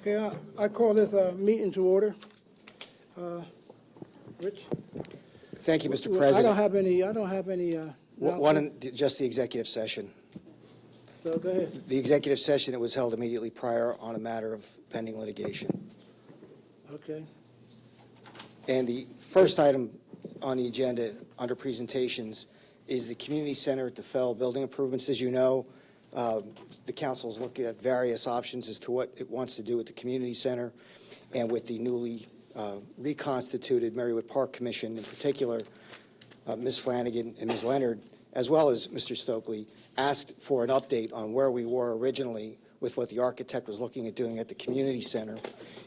Okay, I call this meeting to order. Rich? Thank you, Mr. Well, President. I don't have any. Just the executive session. So go ahead. The executive session, it was held immediately prior on a matter of pending litigation. Okay. And the first item on the agenda under presentations is the community center at the Fell building improvements. As you know, the council is looking at various options as to what it wants to do with the community center and with the newly reconstituted Marywood Park Commission, in particular, Ms. Flanagan and Ms. Leonard, as well as Mr. Stokely, asked for an update on where we were originally with what the architect was looking at doing at the community center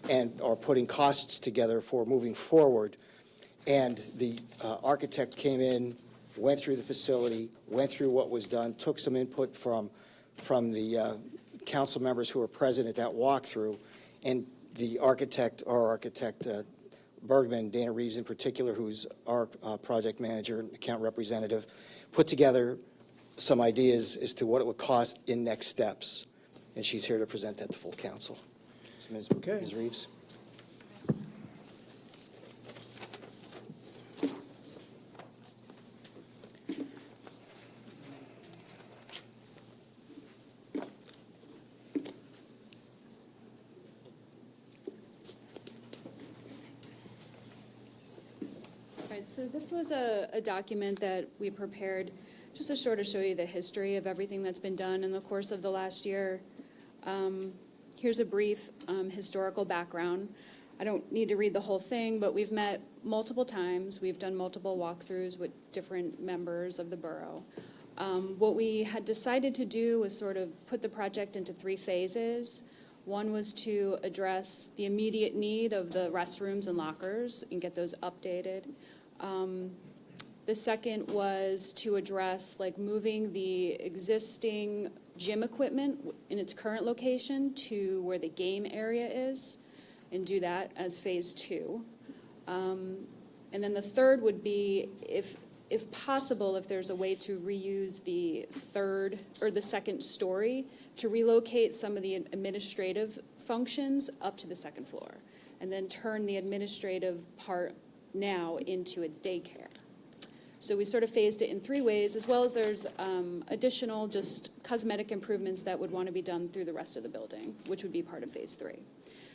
and are putting costs together for moving forward. And the architect came in, went through the facility, went through what was done, took some input from the council members who were present at that walkthrough, and the architect, Bergman, Dana Reeves in particular, who's our project manager and account representative, put together some ideas as to what it would cost in next steps. And she's here to present that to full council. So Ms. Reeves. So this was a document that we prepared just to sort of show you the history of everything that's been done in the course of the last year. Here's a brief historical background. I don't need to read the whole thing, but we've met multiple times. We've done multiple walkthroughs with different members of the borough. What we had decided to do was sort of put the project into 3 phases. One was to address the immediate need of the restrooms and lockers and get those updated. The second was to address moving the existing gym equipment in its current location to where the game area is, and do that as phase 2. And then the third would be, if possible, if there's a way to reuse the third or the second story to relocate some of the administrative functions up to the second floor, and then turn the administrative part now into a daycare. So we sort of phased it in 3 ways, as well as there's additional just cosmetic improvements that would want to be done through the rest of the building, which would be part of phase 3.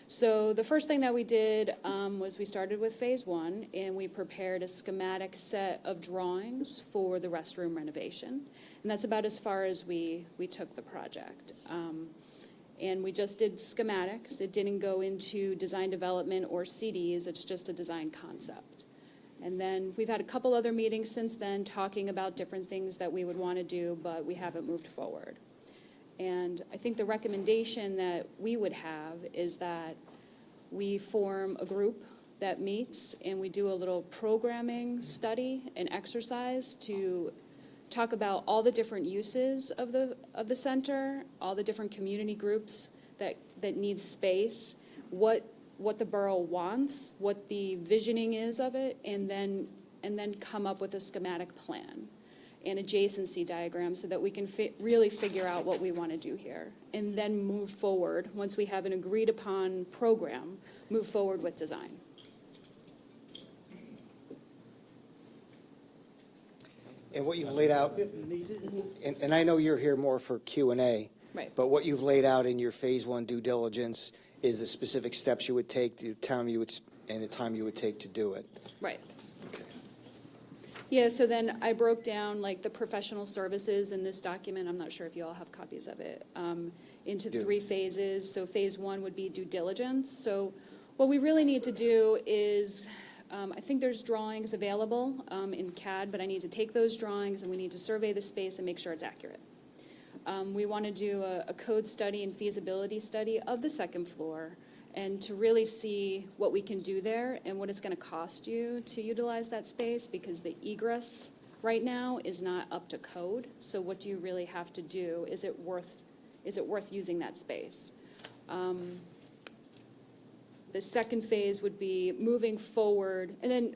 So the first thing that we did was we started with phase 1, and we prepared a schematic set of drawings for the restroom renovation. And that's about as far as we took the project. And we just did schematics. It didn't go into design development or CDs. It's just a design concept. And then we've had a couple other meetings since then talking about different things that we would want to do, but we haven't moved forward. And I think the recommendation that we would have is that we form a group that meets and we do a little programming study and exercise to talk about all the different uses of the center, all the different community groups that need space, what the borough wants, what the visioning is of it, and then come up with a schematic plan and adjacency diagram so that we can really figure out what we want to do here, and then move forward once we have an agreed upon program, move forward with design. And what you've laid out, and I know you're here more for Q&A, Right. but what you've laid out in your phase 1 due diligence is the specific steps you would take, the time you would take to do it. Right. Okay. Yeah, so then I broke down the professional services in this document. I'm not sure if you all have copies of it, into 3 phases. So phase 1 would be due diligence. So what we really need to do is, I think there's drawings available in CAD, but I need to take those drawings and we need to survey the space and make sure it's accurate. We want to do a code study and feasibility study of the second floor, and to really see what we can do there and what it's going to cost you to utilize that space, because the egress right now is not up to code. So what do you really have to do? Is it worth using that space? The second phase would be moving forward, and then,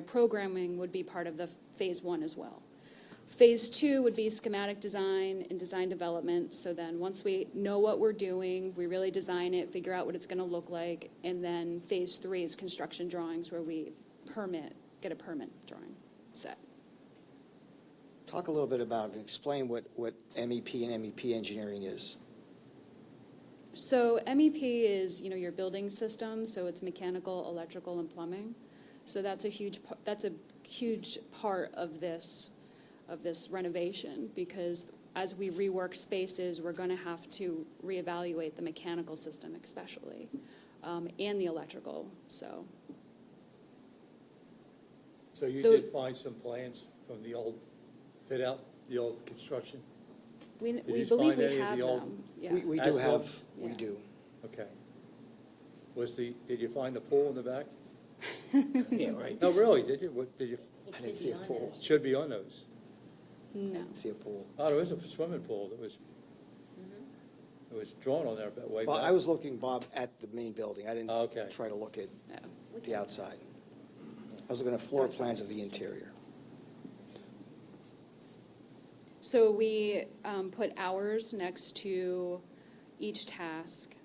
programming would be part of the phase 1 as well. Phase 2 would be schematic design and design development. So then, once we know what we're doing, we really design it, figure out what it's going to look like, and then Phase 3 is construction drawings, where we get a permit drawing set. Talk a little bit about and explain what MEP and MEP engineering is. So MEP is, your building system, so it's mechanical, electrical, and plumbing. So that's a huge part of this renovation, because as we rework spaces, we're going to have to reevaluate the mechanical system especially, and the electrical, so. So you The- did find some plans from the old fit out, the old construction? We you believe find we any of have the old- them, yeah. We As do well? have, we Yeah. do. Okay. Did you find the pool in the back? Yeah, right. No, really, did you? What, did you, I didn't see a pool. should be on those. No. Didn't see a pool. Oh, there is a swimming pool that was, it was drawn on there way Well, back. I was looking, Bob, at the main building. I Oh, didn't okay. try to look at No. the outside. I was looking at floor plans of the interior. So we put hours next to each task.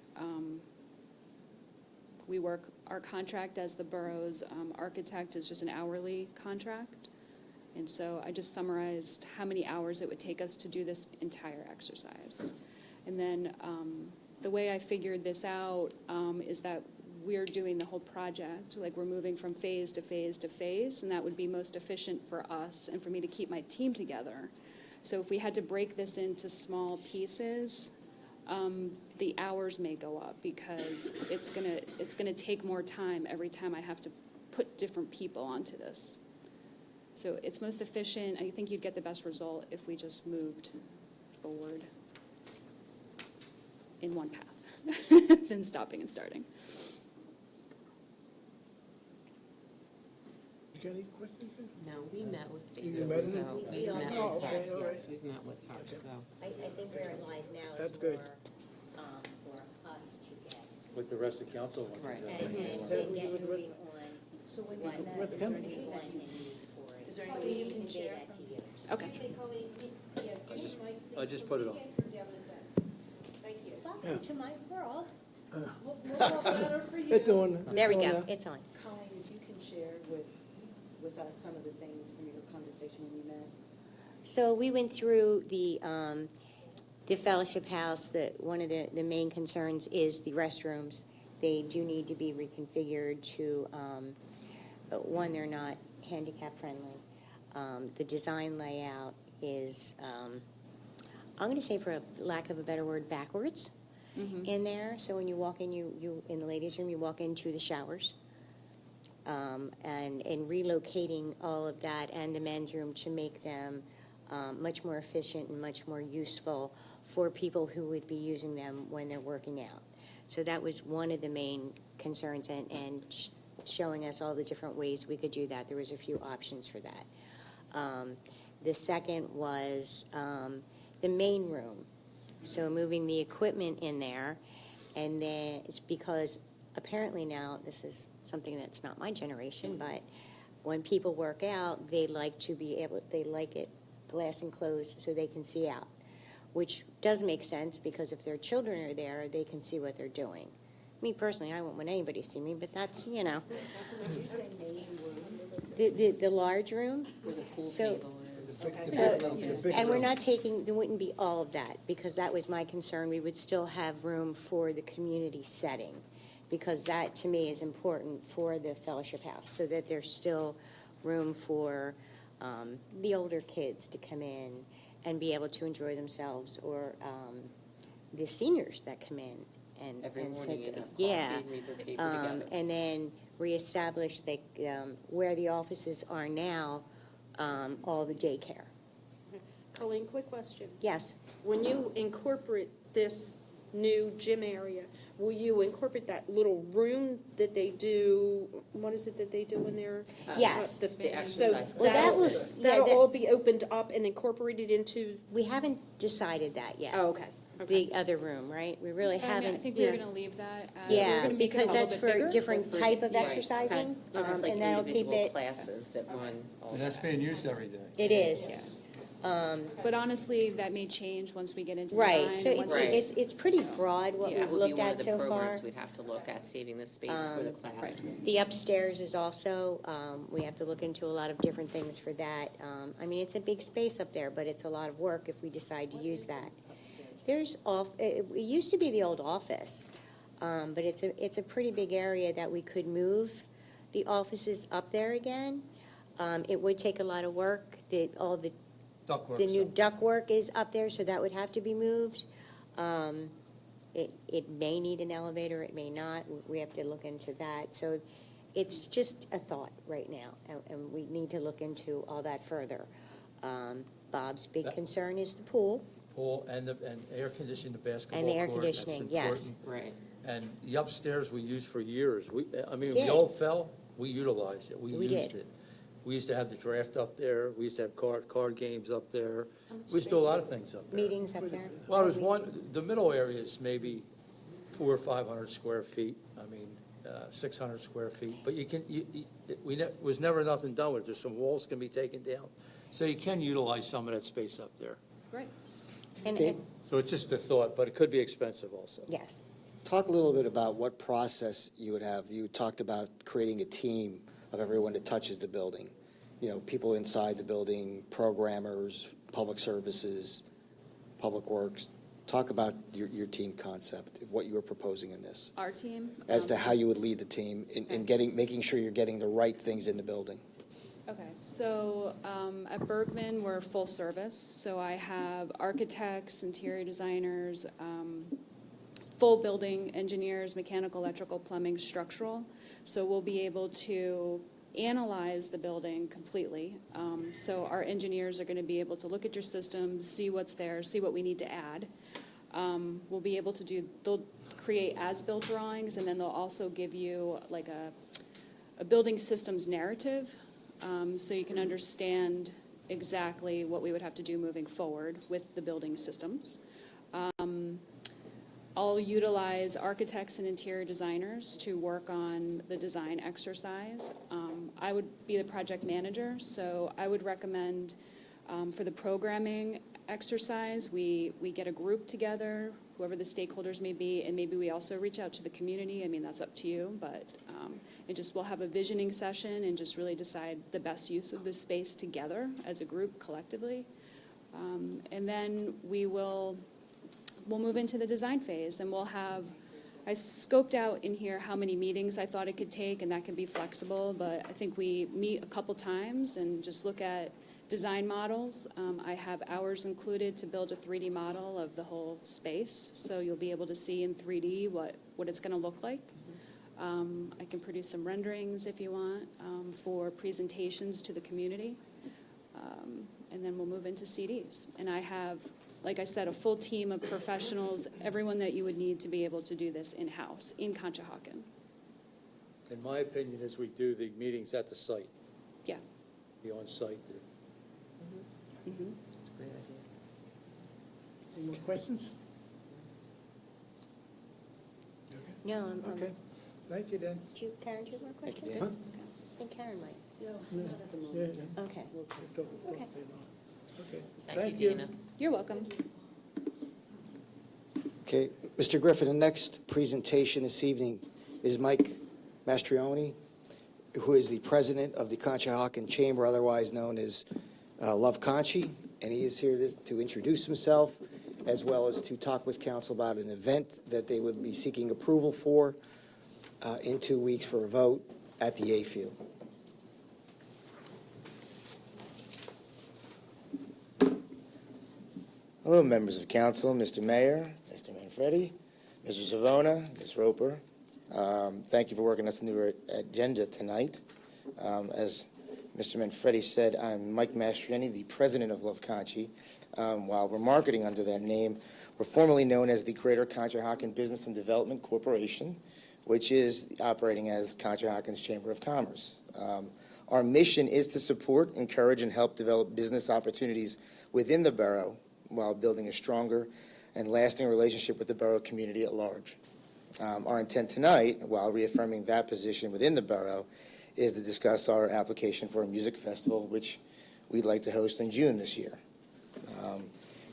Our contract as the borough's architect is just an hourly contract. And so I just summarized how many hours it would take us to do this entire exercise. And then the way I figured this out is that we're doing the whole project, like we're moving from phase to phase to phase, and that would be most efficient for us and for me to keep my team together. So if we had to break this into small pieces, the hours may go up, because it's gonna take more time every time I have to put different people onto this. So it's most efficient. I think you'd get the best result if we just moved forward in one path than stopping and starting. You got any questions? No, we met with You David, met him? so we've We- met Oh, with okay, her, all yes, we've met with her, so. I think where it lies now That's is good. more, for us to get, What the rest of council wants to Right. do. and Yeah. get moving on So when what you met, With is him? there we anything want that and you, need for it. is there So anything we you can convey share that from? to you. Okay. Excuse me, Colleen, I just- please, I just put it on. Thank you. Welcome to my world. We'll talk better for you. It's on. There we it's on go, now. it's on. Colleen, if you can share with us some of the things from your conversation when you met. So we went through the fellowship house, that one of the main concerns is the restrooms. They do need to be reconfigured to, one, they're not handicap friendly. The design layout is, I'm gonna say, for a lack of a better word, backwards in there. So when you walk in, you in the ladies' room, you walk into the showers. And relocating all of that and the men's room to make them much more efficient and much more useful for people who would be using them when they're working out. So that was one of the main concerns, and showing us all the different ways we could do that. There was a few options for that. The second was the main room. So moving the equipment in there, and then it's because apparently now, this is something that's not my generation, but when people work out, they like it glass enclosed so they can see out, which does make sense, because if their children are there, they can see what they're doing. Me personally, I won't want anybody to see me, but that's, Did you say main room? the large room. Where the pool So- table is. So, and we're not taking, there wouldn't be all of that, because that was my concern. We would still have room for the community setting, because that, to me, is important for the fellowship house, so that there's still room for the older kids to come in and be able to enjoy themselves, or the seniors that come in and Every and morning sit. and have coffee Yeah. and read their paper together. And then reestablish where the offices are now, all the daycare. Colleen, quick question. Yes. When you incorporate this new gym area, will you incorporate that little room that they do, what is it that they do in there? Yes. The So exercise Well, that that'll, was- yeah, that'll that- all be opened up and incorporated into, We haven't decided that yet. oh, okay. Okay. The other room, right? We really But I mean, I haven't. think we were Yeah. gonna leave that as, we were Yeah, gonna make it a because little that's bit for bigger. a different type of Right. exercising, It's like and that'll keep individual it. classes that run all And that's that. being used every day. It is. But honestly, that may change once we get into design. Right, so once it's pretty broad what Yeah. we've Would be looked one of at the so far. programs we'd have to look at, saving the space for the classes. The upstairs is also, we have to look into a lot of different things for that. I mean, it's a big space up there, but it's a lot of work if we decide to use that. There's it used to be the old office, but it's a pretty big area that we could move the offices up there again. It would take a lot of work, all the new ductwork is up there, so that would have to be moved. It may need an elevator, it may not, we have to look into that. So it's just a thought right now, and we need to look into all that further. Bob's big concern is the pool. Pool and air conditioning the basketball And the air court, that's conditioning, yes. important. Right. And the upstairs we used for years. When did. the old fell, we utilized it, we We used did. it. We used to have the draft up there, we used to have card games up there. We used to do a lot of things up there. Meetings up there. Well, there's the middle area is maybe 400 or 500 square feet, 600 square feet. But was never nothing done with it. There's some walls can be taken down. So you can utilize some of that space up there. And, Okay. So it's just a thought, but it could be expensive also. yes, Talk a little bit about what process you would have. You talked about creating a team of everyone that touches the building. People inside the building, programmers, public services, public works. Talk about your team concept, what you were proposing in this, Our team. as to how you would lead the team in making sure you're getting the right things in the building. Okay, so at Bergman, we're full service, so I have architects, interior designers, full building engineers, mechanical, electrical, plumbing, structural. So we'll be able to analyze the building completely. So our engineers are going to be able to look at your system, see what's there, see what we need to add. We'll be able to they'll create as-built drawings, and then they'll also give you like a building systems narrative, so you can understand exactly what we would have to do moving forward with the building systems. I'll utilize architects and interior designers to work on the design exercise. I would be the project manager, so I would recommend for the programming exercise, we get a group together, whoever the stakeholders may be, and maybe we also reach out to the community. I mean, that's up to you, but we'll have a visioning session and just really decide the best use of this space together as a group collectively. And then we'll move into the design phase, and I scoped out in here how many meetings I thought it could take, and that can be flexible, but I think we meet a couple times and just look at design models. I have hours included to build a 3D model of the whole space, so you'll be able to see in 3D what it's going to look like. I can produce some renderings if you want for presentations to the community, and then we'll move into CDs. And I have, like I said, a full team of professionals, everyone that you would need to be able to do this in-house, in Conshohocken. In my opinion, is we do the meetings at the site. Yeah. Be on site. That's a great idea. Any more questions? no, Okay, thank you then. Karen, do you have more questions? Huh? I think Karen might. Yeah, Okay. we'll talk. Okay. Okay, Thank you, Dana. You're welcome. Okay, Mr. Griffin, the next presentation this evening is Mike Mastrioni, who is the president of the Conshohocken Chamber, otherwise known as Love Conchi, and he is here to introduce himself, as well as to talk with council about an event that they would be seeking approval for in 2 weeks for a vote at the A Field. Hello, members of council, Mr. Mayor, Mr. Manfredi, Mr. Savona, Ms. Roper. Thank you for working us a new agenda tonight. As Mr. Manfredi said, I'm Mike Mastriani, the president of Love Conchi. While we're marketing under that name, we're formerly known as the Greater Conshohocken Business and Development Corporation, which is operating as Conshohocken's Chamber of Commerce. Our mission is to support, encourage, and help develop business opportunities within the borough while building a stronger and lasting relationship with the borough community at large. Our intent tonight, while reaffirming that position within the borough, is to discuss our application for a music festival, which we'd like to host in June this year.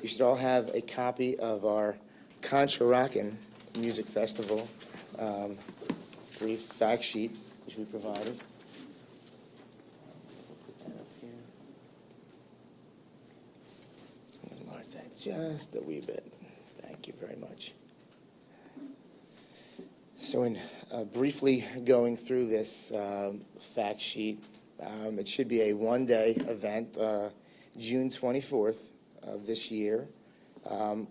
You should all have a copy of our Conshohocken Music Festival brief fact sheet, which we provided. Put that up here. Enlarge that just a wee bit. Thank you very much. So in briefly going through this fact sheet, it should be a one-day event, June 24th of this year,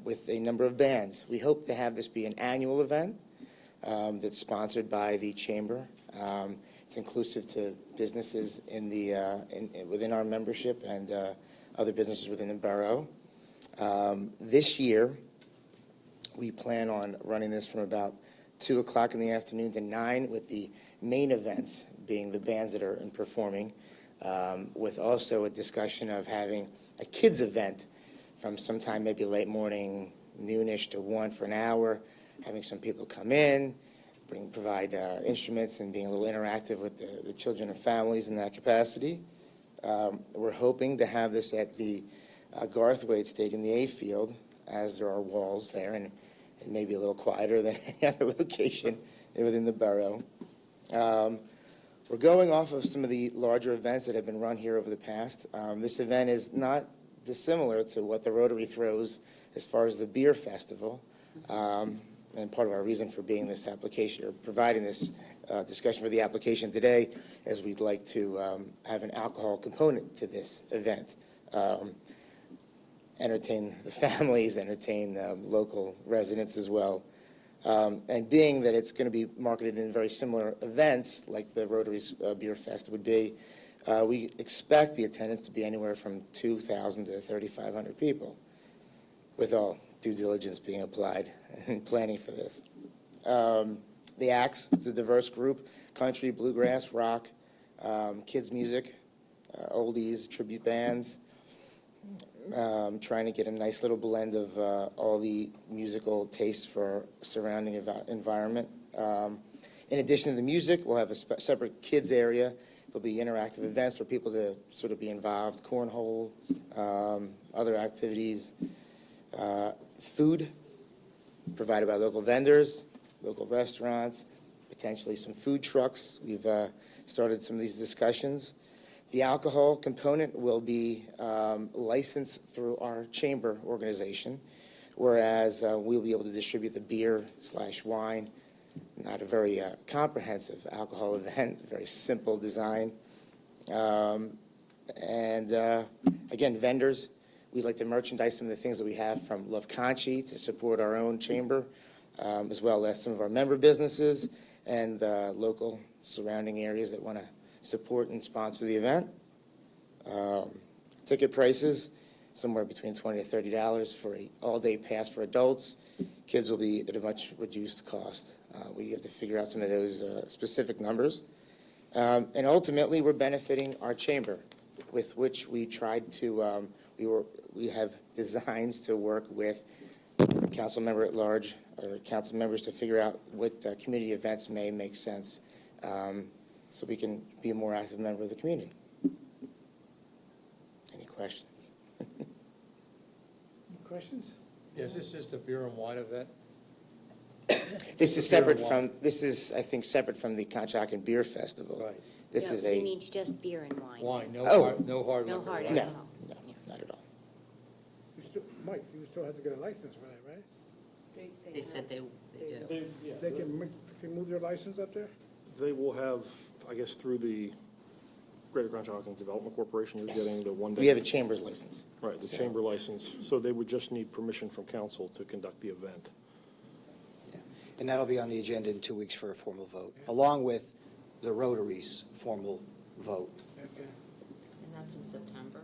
with a number of bands. We hope to have this be an annual event that's sponsored by the Chamber. It's inclusive to businesses in the within our membership and other businesses within the borough. This year, we plan on running this from about 2 o'clock in the afternoon to 9, with the main events being the bands that are performing, with also a discussion of having a kids event from sometime maybe late morning, noonish to 1 for an hour, having some people come in, provide instruments and being a little interactive with the children and families in that capacity. We're hoping to have this at the Garthwaite Stadium, the A field, as there are walls there, and it may be a little quieter than any other location within the borough. We're going off of some of the larger events that have been run here over the past. This event is not dissimilar to what the Rotary throws as far as the beer festival. And part of our reason for being this application, or providing this discussion for the application today, is we'd like to have an alcohol component to this event. Entertain the families, entertain local residents as well. And being that it's going to be marketed in very similar events like the Rotary's Beer Fest would be, we expect the attendance to be anywhere from 2,000 to 3,500 people, with all due diligence being applied in planning for this. The acts, it's a diverse group: country, bluegrass, rock, kids music, oldies, tribute bands. Trying to get a nice little blend of all the musical tastes for our surrounding environment. In addition to the music, we'll have a separate kids area. There'll be interactive events for people to sort of be involved, cornhole, other activities. Food provided by local vendors, local restaurants, potentially some food trucks. We've started some of these discussions. The alcohol component will be licensed through our chamber organization, whereas we'll be able to distribute the beer/wine. Not a very comprehensive alcohol event, very simple design. Again, vendors, we'd like to merchandise some of the things that we have from Love Conchi to support our own chamber, as well as some of our member businesses and local surrounding areas that want to support and sponsor the event. Ticket prices, somewhere between $20 to $30 for an all-day pass for adults. Kids will be at a much reduced cost. We have to figure out some of those specific numbers. And ultimately, we're benefiting our chamber, with which we tried to, we have designs to work with council member at large, or council members, to figure out what community events may make sense, so we can be a more active member of the community. Any questions? Any questions? Is this just a beer and wine event? This is Beer separate and from, wine. this is, I think, separate from the Conshohocken Beer Festival. Right. This is He a, means just beer and wine. Wine, no Oh. hard, no hard No liquor. hard right? no, alcohol. no, not at all. You still, Mike, you still have to get a license for that, right? They said they do. They can move their license up there? They will have, I guess, through the Greater Conshohocken Development Corporation, you're Yes. getting the one-day. We have a chamber's license. Right, the So- chamber license, so they would just need permission from council to conduct the event. And that'll be on the agenda in 2 weeks for a formal vote, along with the Rotary's formal vote. Okay. And that's in September?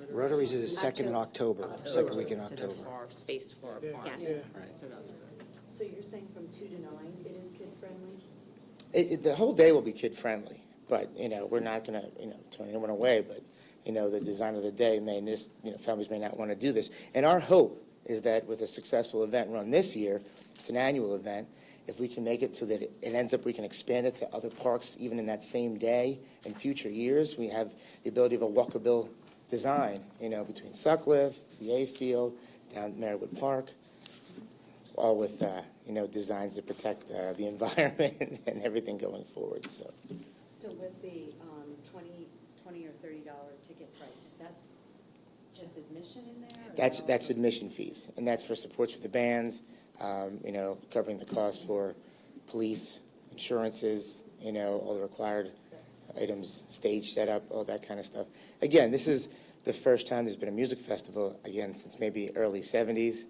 Rotary's is the second in October, second week in So they're October. far, spaced far Yeah, apart. Yes. yeah. Right. So that's good. So you're saying from 2 to 9, it is kid-friendly? The whole day will be kid-friendly, but, we're not going to, turn anyone away, but, the design of the day families may not want to do this. And our hope is that with a successful event run this year, it's an annual event, if we can make it so that it ends up, we can expand it to other parks even in that same day in future years. We have the ability of a walkable design, between Sutcliffe, the A Field, down Marywood Park, all with, designs to protect the environment and everything going forward, so. So with the $20 or $30 ticket price, that's just admission in there? or is that That's also- admission fees, and that's for supports for the bands, covering the cost for police, insurances, all the required items, stage setup, all that kind of stuff. Again, this is the first time there's been a music festival, again, since maybe early 70s.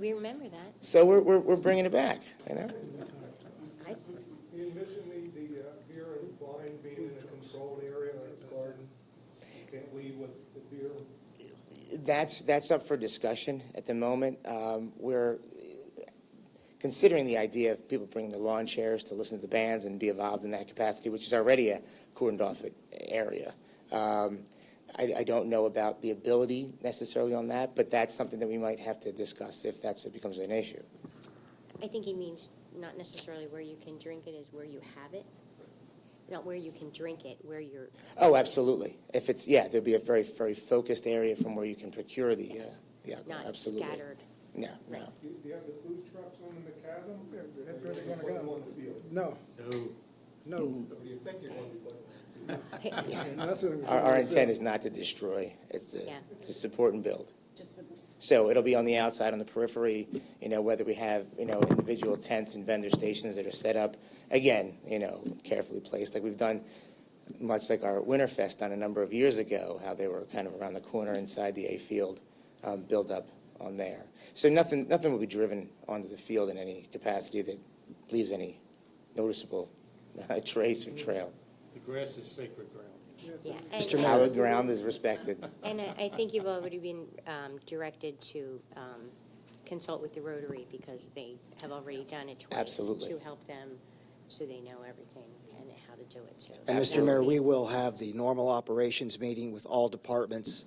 We remember that. So we're bringing it back, I- You envision the beer and wine being in a controlled area like the garden? You can't leave with the beer? That's up for discussion at the moment. We're considering the idea of people bringing their lawn chairs to listen to the bands and be involved in that capacity, which is already a cordoned off area. I don't know about the ability necessarily on that, but that's something that we might have to discuss if it becomes an issue. I think he means not necessarily where you can drink it, is where you have it. Not where you can drink it, where you're, Oh, absolutely. If it's, there'd be a very, very focused area from where you can procure the alcohol, not absolutely. scattered. No. Do you have the food trucks on the macadam? Yeah, that's where Or they're you gonna put them go. on the field? No, No. no. Or do you think you're going to be putting them on the field? Nothing. Our intent is not to destroy, it's Yeah. to support and build. Just the, So it'll be on the outside, on the periphery, whether we have, individual tents and vendor stations that are set up, again, carefully placed, like we've done, much like our Winterfest done a number of years ago, how they were kind of around the corner inside the A Field, build up on there. So nothing will be driven onto the field in any capacity that leaves any noticeable trace or trail. The grass is sacred ground. Yeah. Mr. And- Our ground is respected. And I think you've already been directed to consult with the Rotary, because they have already done it twice. Absolutely. To help them, so they know everything and how to do it, so. And that Mr. would Mayor, be- we will have the normal operations meeting with all departments,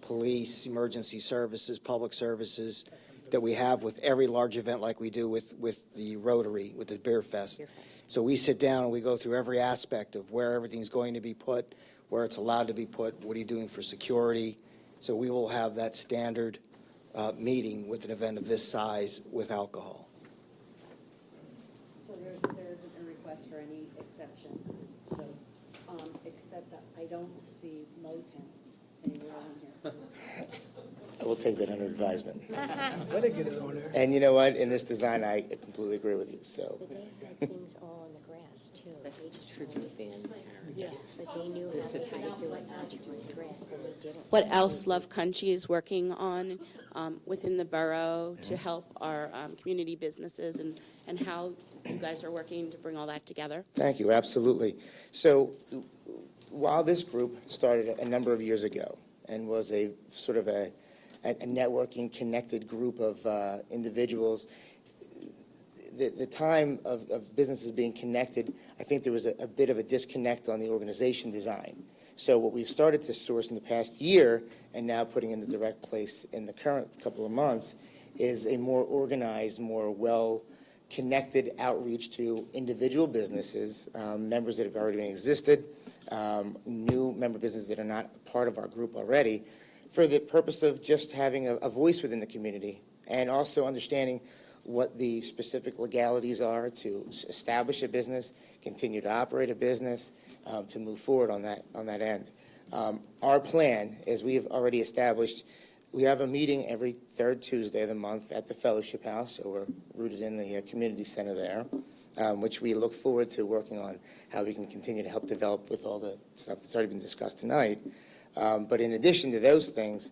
police, emergency services, public services, that we have with every large event like we do with the Rotary, with the Beer Fest. Beer Fest. So we sit down and we go through every aspect of where everything's going to be put, where it's allowed to be put, what are you doing for security? So we will have that standard meeting with an event of this size with alcohol. so there isn't a request for any exception, so, except I don't see Motown anywhere on here. I will take that under advisement. Better get it on there. And you know what? In this design, I completely agree with you, so. But they had things all in the grass, too. They just always, yes, but they knew how to do it naturally in the grass, and they didn't. What else Love Country is working on within the borough to help our community businesses, and how you guys are working to bring all that together? Thank you, absolutely. So while this group started a number of years ago and was a sort of a networking, connected group of individuals, the time of businesses being connected, I think there was a bit of a disconnect on the organization design. So what we've started to source in the past year, and now putting in the direct place in the current couple of months, is a more organized, more well-connected outreach to individual businesses, members that have already existed, new member businesses that are not part of our group already, for the purpose of just having a voice within the community, and also understanding what the specific legalities are to establish a business, continue to operate a business, to move forward on that end. Our plan is we have already established, we have a meeting every third Tuesday of the month at the Fellowship House, so we're rooted in the community center there, which we look forward to working on how we can continue to help develop with all the stuff that's already been discussed tonight. But in addition to those things,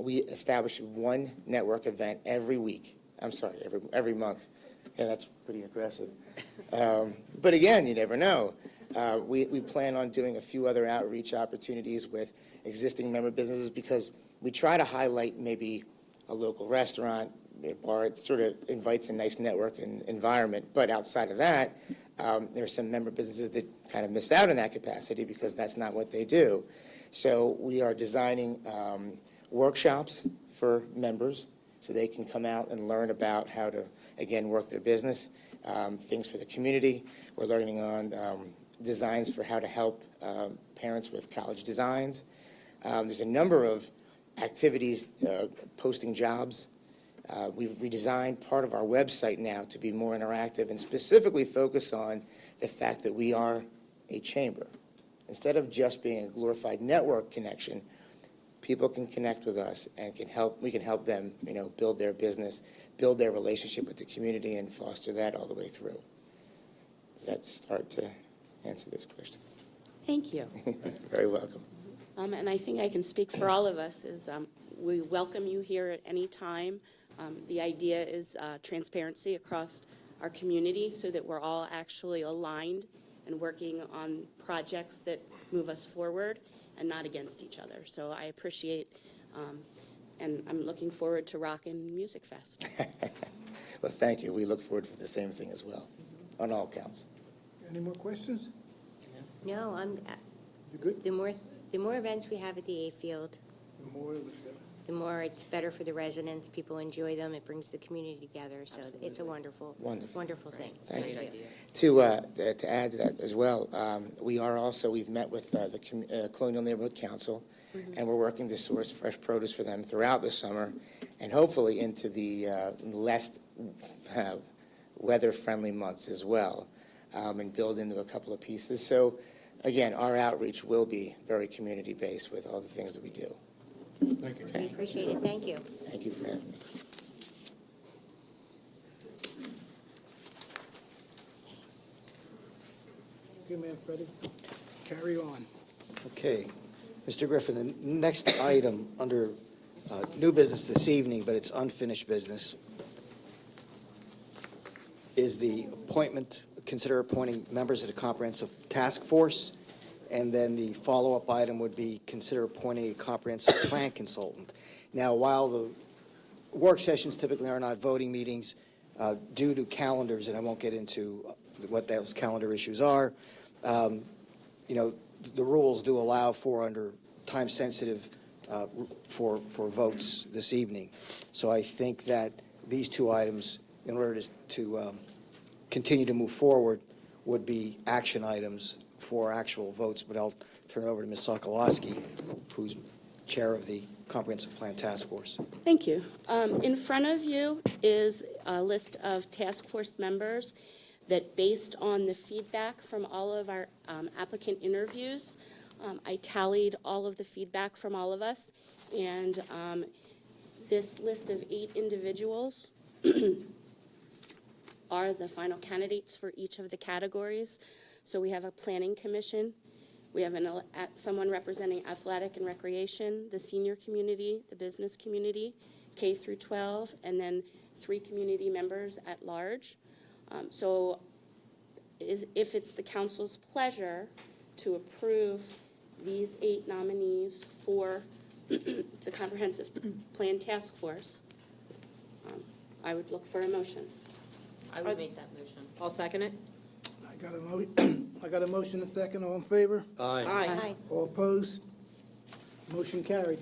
we establish one network event every week. I'm sorry, every month. Yeah, that's pretty aggressive. But again, you never know. We plan on doing a few other outreach opportunities with existing member businesses, because we try to highlight maybe a local restaurant, a bar. It sort of invites a nice network and environment. But outside of that, there are some member businesses that kind of miss out in that capacity because that's not what they do. So we are designing workshops for members so they can come out and learn about how to, again, work their business, things for the community. We're learning on designs for how to help parents with college designs. There's a number of activities, posting jobs. We've redesigned part of our website now to be more interactive and specifically focus on the fact that we are a chamber. Instead of just being a glorified network connection, people can connect with us and we can help them, build their business, build their relationship with the community, and foster that all the way through. Does that start to answer those questions? Thank you. Very welcome. And I think I can speak for all of us, is we welcome you here at any time. The idea is transparency across our community so that we're all actually aligned and working on projects that move us forward and not against each other. So I appreciate, and I'm looking forward to Rockin' Music Fest. Well, thank you. We look forward to the same thing as well, on all counts. Any more questions? No, You good? the more events we have at the A Field, More, the more it's better for the residents. People enjoy them. It brings the community together. So it's a wonderful thing. Thank you. Great idea. To add to that as well, we've met with the Colonial Neighborhood Council, and we're working to source fresh produce for them throughout the summer, and hopefully into the less weather-friendly months as well, and build into a couple of pieces. So, again, our outreach will be very community-based with all the things that we do. thank you. We appreciate it. Thank you. Thank you for having me. Okay, man, Freddie, carry on. Okay. Mr. Griffin, the next item under new business this evening, but it's unfinished business, is the consider appointing members of the Comprehensive Task Force. And then the follow-up item would be consider appointing a comprehensive plan consultant. Now, while the work sessions typically are not voting meetings, due to calendars, and I won't get into what those calendar issues are, the rules do allow for, under time-sensitive, for votes this evening. So I think that these two items, in order to continue to move forward, would be action items for actual votes, but I'll turn it over to Ms. Sokolowski, who's chair of the Comprehensive Plan Task Force. Thank you. In front of you is a list of task force members that, based on the feedback from all of our applicant interviews, I tallied all of the feedback from all of us, and this list of 8 individuals are the final candidates for each of the categories. So we have a planning commission, we have someone representing athletic and recreation, the senior community, the business community, K through 12, and then 3 community members at large. So if it's the council's pleasure to approve these 8 nominees for the Comprehensive Plan Task Force, I would look for a motion. I would make that motion. I'll second it. I got a motion and second. All in favor? Aye. All opposed? Motion carried.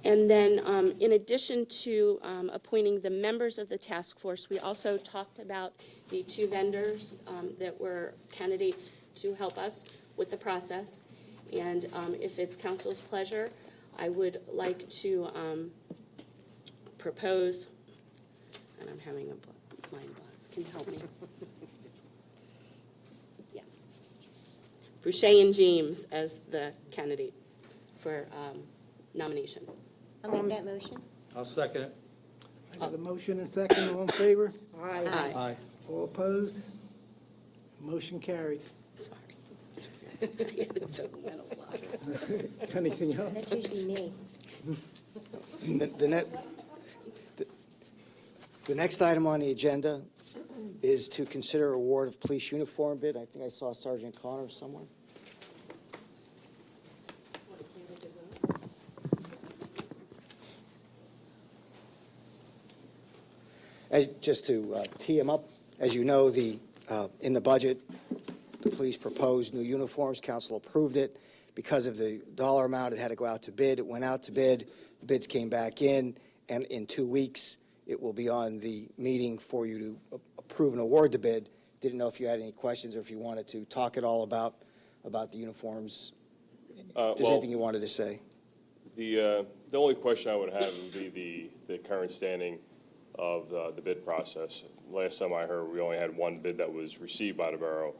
And then, in addition to appointing the members of the task force, we also talked about the 2 vendors that were candidates to help us with the process. And if it's council's pleasure, I would like to propose, and I'm having a mind block. Can you help me? Yeah. Boucher and James as the candidate for nomination. I'll make that motion. I'll second it. I got a motion and second. All in favor? Aye. Aye. All opposed? Motion carried. Sorry. I had a total mental block. Anything else? That's usually me. The next item on the agenda is to consider award of police uniform bid. I think I saw Sergeant Connor somewhere. Just to tee him up, as you know, in the budget, the police proposed new uniforms. Council approved it. Because of the dollar amount, it had to go out to bid. It went out to bid. The bids came back in, and in 2 weeks, it will be on the meeting for you to approve and award the bid. Didn't know if you had any questions or if you wanted to talk at all about about the uniforms. If Well, there's anything you wanted to say. the only question I would have would be the current standing of the bid process. Last time I heard, we only had one bid that was received by the borough.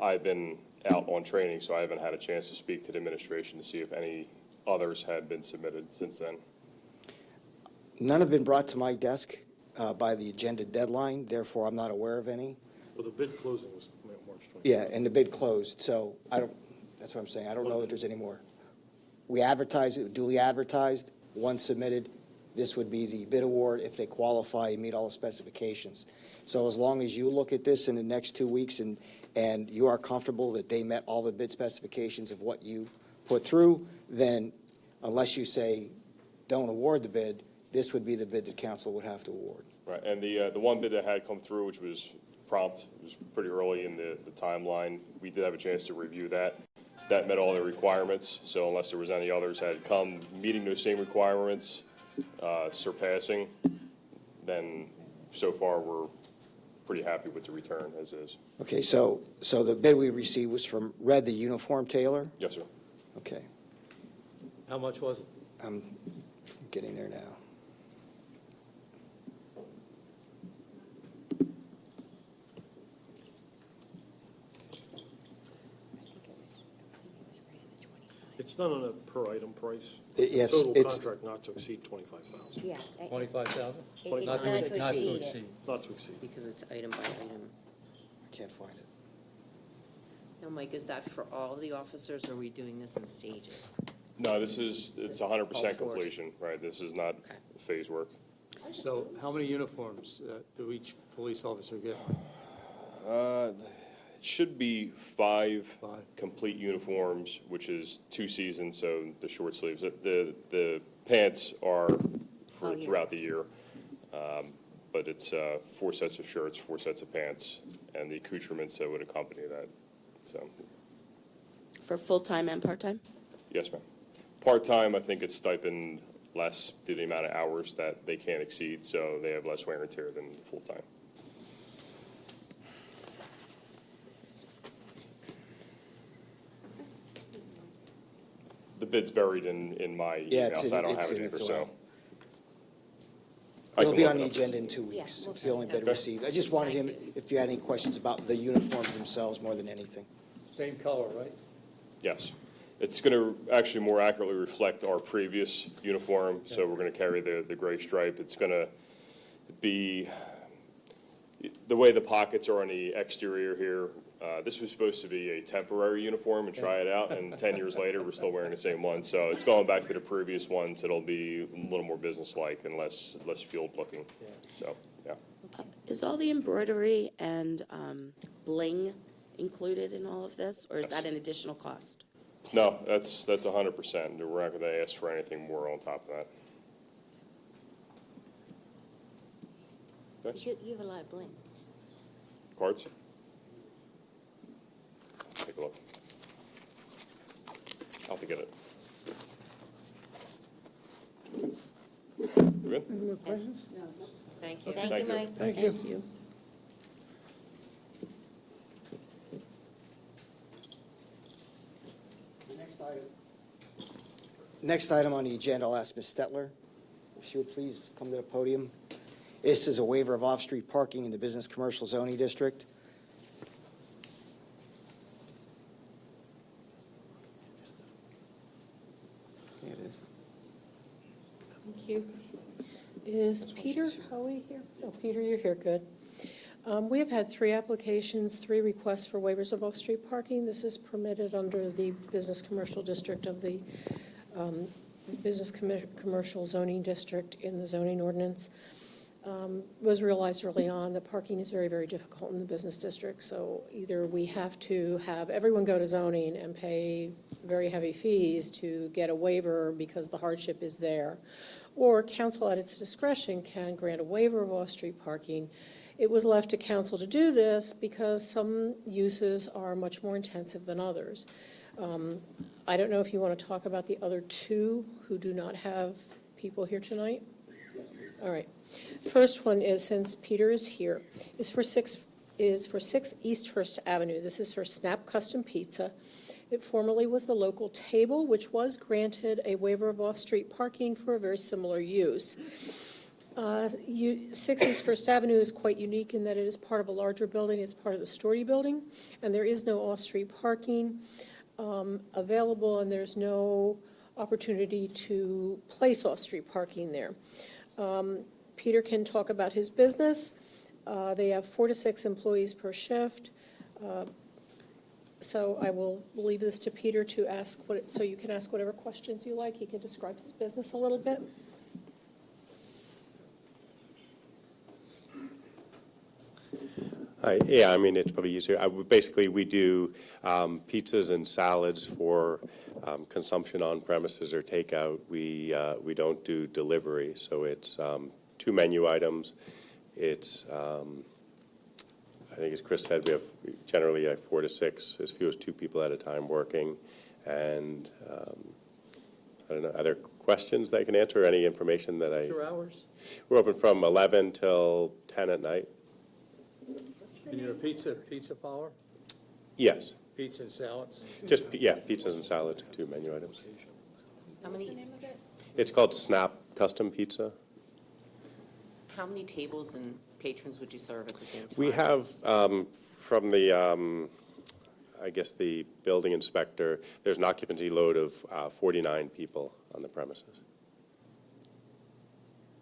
I've been out on training, so I haven't had a chance to speak to the administration to see if any others had been submitted since then. None have been brought to my desk by the agenda deadline, therefore I'm not aware of any. Well, the bid closing was March 20th. Yeah, and the bid closed, so that's what I'm saying, I don't know that there's any more. We advertised it, duly advertised, one submitted, this would be the bid award if they qualify and meet all the specifications. So as long as you look at this in the next 2 weeks and you are comfortable that they met all the bid specifications of what you put through, then unless you say don't award the bid, this would be the bid that council would have to award. Right, and the one bid that had come through, which was prompt, it was pretty early in the timeline, we did have a chance to review that. That met all the requirements, so unless there was any others that had come meeting those same requirements, surpassing, then so far we're pretty happy with the return as is. Okay, so the bid we received was from Red, the uniform tailor? Yes, sir. Okay, How much was it? I'm getting there now. It's done on a per item price. Yes, Total it's, contract not to exceed 25,000. Yeah. 25,000? It's Not not to to exceed. Not to exceed it. exceed. Not to exceed. Because it's item by item. I can't find it. Now, Mike, is that for all the officers, or are we doing this in stages? No, it's 100% All fours. completion, right? This is not Okay. phase work. So how many uniforms do each police officer get? It should be 5 Five. complete uniforms, which is 2 seasons, so the short sleeves. The pants are for yeah. throughout the year, but it's 4 sets of shirts, 4 sets of pants, and the accoutrements that would accompany that. So, For full-time and part-time? yes, ma'am. Part-time, I think it's stipend less due to the amount of hours that they can't exceed, so they have less wear and tear than full-time. The bid's buried in my Yeah, email, so I don't have it's it in either, its so. oil. I It'll can be look on it the up. agenda in 2 Yeah, weeks. we'll It's the only bid Okay. received. I just wanted him, if you had any questions about the uniforms themselves more than anything. Same color, right? Yes. It's going to actually more accurately reflect our previous uniform, so we're going to carry the gray stripe. It's going to be, the way the pockets are on the exterior here, this was supposed to be a temporary uniform and try it out, and 10 years later, we're still wearing the same one. So it's going back to the previous ones. It'll be a little more business-like and less field-looking. Yeah. So, yeah. Is all the embroidery and bling included in all of this, or is that an additional cost? No, that's 100%. We're not going to ask for anything more on top of that. You have a lot of bling. Cards? Take a look. I'll have to get it. We good? Any more questions? No, Thank you. Thank Thank you, you. Mike. Thank you. Thank you. Next item on the agenda, I'll ask Ms. Stetler, if she would please come to the podium. This is a waiver of off-street parking in the Business Commercial Zoning District. Here it is. Thank you. Is Peter Hoey here? No, Peter, you're here, good. We have had 3 applications, 3 requests for waivers of off-street parking. This is permitted under the Business Commercial District of the Commercial Zoning District in the zoning ordinance. Was realized early on that parking is very, very difficult in the business district, so either we have to have everyone go to zoning and pay very heavy fees to get a waiver because the hardship is there, or council at its discretion can grant a waiver of off-street parking. It was left to council to do this because some uses are much more intensive than others. I don't know if you want to talk about the other 2 who do not have people here tonight? Yes, please. All right. First one is, since Peter is here, is is for 6 East First Avenue. This is for Snap Custom Pizza. It formerly was the local table, which was granted a waiver of off-street parking for a very similar use. 6 East First Avenue is quite unique in that it is part of a larger building. It's part of the Storey building, and there is no off-street parking available, and there's no opportunity to place off-street parking there. Peter can talk about his business. They have 4 to 6 employees per shift. So I will leave this to Peter to ask, so you can ask whatever questions you like. He can describe his business a little bit. Yeah, I mean, it's probably easier. Basically, we do pizzas and salads for consumption on premises or takeout. We don't do delivery, so it's 2 menu items. It's, I think as Chris said, we have generally 4 to 6, as few as 2 people at a time working. And I don't know, are there questions that I can answer, or any information that I... Your hours? We're open from 11 till 10 at night. And you're a pizza parlor? Yes, Pizza and salads? just, yeah, pizzas and salads, 2 menu items. How many, It's called Snap Custom Pizza. how many tables and patrons would you serve at the same time? We have, from the, I guess, the building inspector, there's an occupancy load of 49 people on the premises.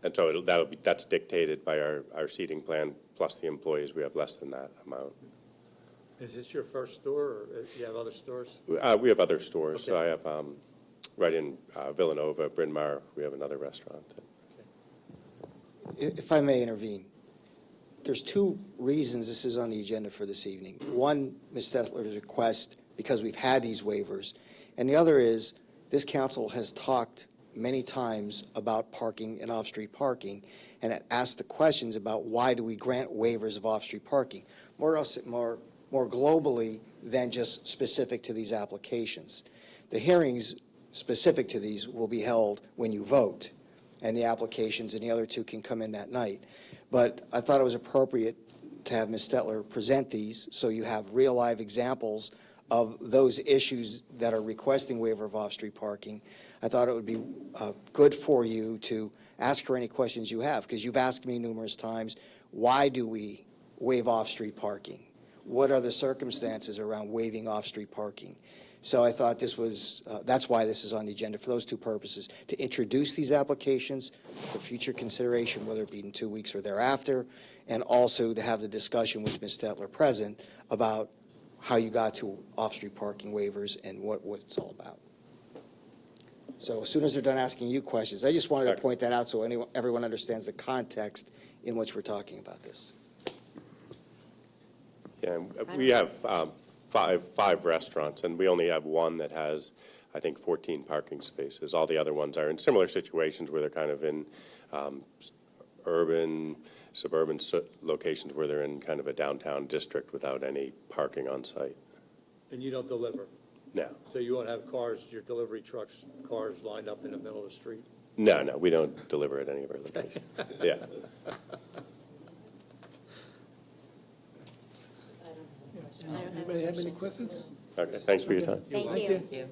And so that's dictated by our seating plan, plus the employees. We have less than that amount. Is this your first store, or do you have other stores? We have other stores. So Okay. I have, right in Villanova, Bryn Mawr, we have another restaurant. If I may intervene, there's 2 reasons this is on the agenda for this evening. One, Ms. Stetler's request, because we've had these waivers, and the other is this council has talked many times about parking and off-street parking, and it asked the questions about why do we grant waivers of off-street parking, more globally than just specific to these applications. The hearings specific to these will be held when you vote, and the applications and the other 2 can come in that night. But I thought it was appropriate to have Ms. Stetler present these, so you have real live examples of those issues that are requesting waiver of off-street parking. I thought it would be good for you to ask her any questions you have, because you've asked me numerous times, why do we waive off-street parking? What are the circumstances around waiving off-street parking? So I thought this was, that's why this is on the agenda, for those 2 purposes, to introduce these applications for future consideration, whether it be in 2 weeks or thereafter, and also to have the discussion with Ms. Stetler present about how you got to off-street parking waivers and what it's all about. So as soon as they're done asking you questions, I just wanted to point that out so everyone understands the context in which we're talking about this. Yeah, we have 5 restaurants, and we only have 1 that has, I think, 14 parking spaces. All the other ones are in similar situations where they're kind of in urban, suburban locations where they're in kind of a downtown district without any parking on site. And you don't deliver? No. So you won't have cars, your delivery trucks, cars lined up in the middle of the street? No, we don't deliver at any of our locations. Yeah. Anybody have any questions? Okay, thanks for your time. Thank you. Thank you.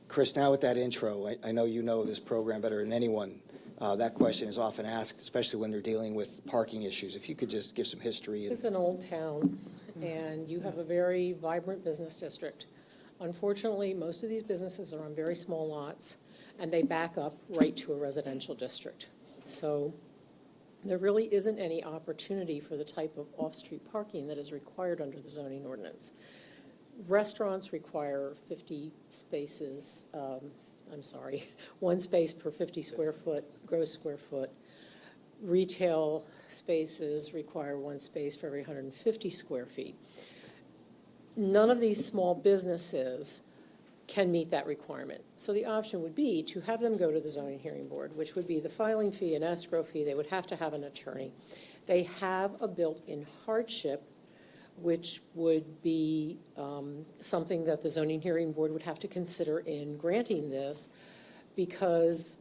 Chris, now with that intro, I know you know this program better than anyone. That question is often asked, especially when they're dealing with parking issues. If you could just give some history. This is an old town, and you have a very vibrant business district. Unfortunately, most of these businesses are on very small lots, and they back up right to a residential district. So there really isn't any opportunity for the type of off-street parking that is required under the zoning ordinance. Restaurants require 50 spaces, 1 space per 50 square foot, gross square foot. Retail spaces require 1 space for every 150 square feet. None of these small businesses can meet that requirement. So the option would be to have them go to the zoning hearing board, which would be the filing fee and escrow fee. They would have to have an attorney. They have a built-in hardship, which would be something that the zoning hearing board would have to consider in granting this, because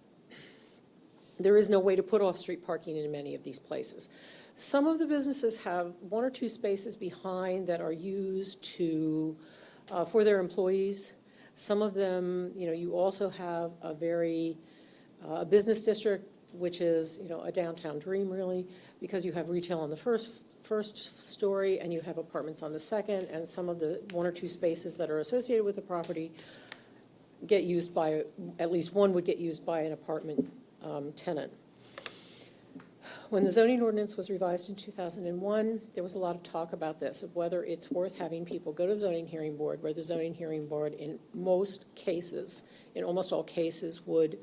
there is no way to put off-street parking in many of these places. Some of the businesses have one or two spaces behind that are used to, for their employees. Some of them, you also have a business district, which is, a downtown dream really, because you have retail on the first story and you have apartments on the second, and some of the one or two spaces that are associated with the property get used by, at least one would get used by an apartment tenant. When the zoning ordinance was revised in 2001, there was a lot of talk about this, of whether it's worth having people go to the zoning hearing board, where the zoning hearing board in most cases, in almost all cases, would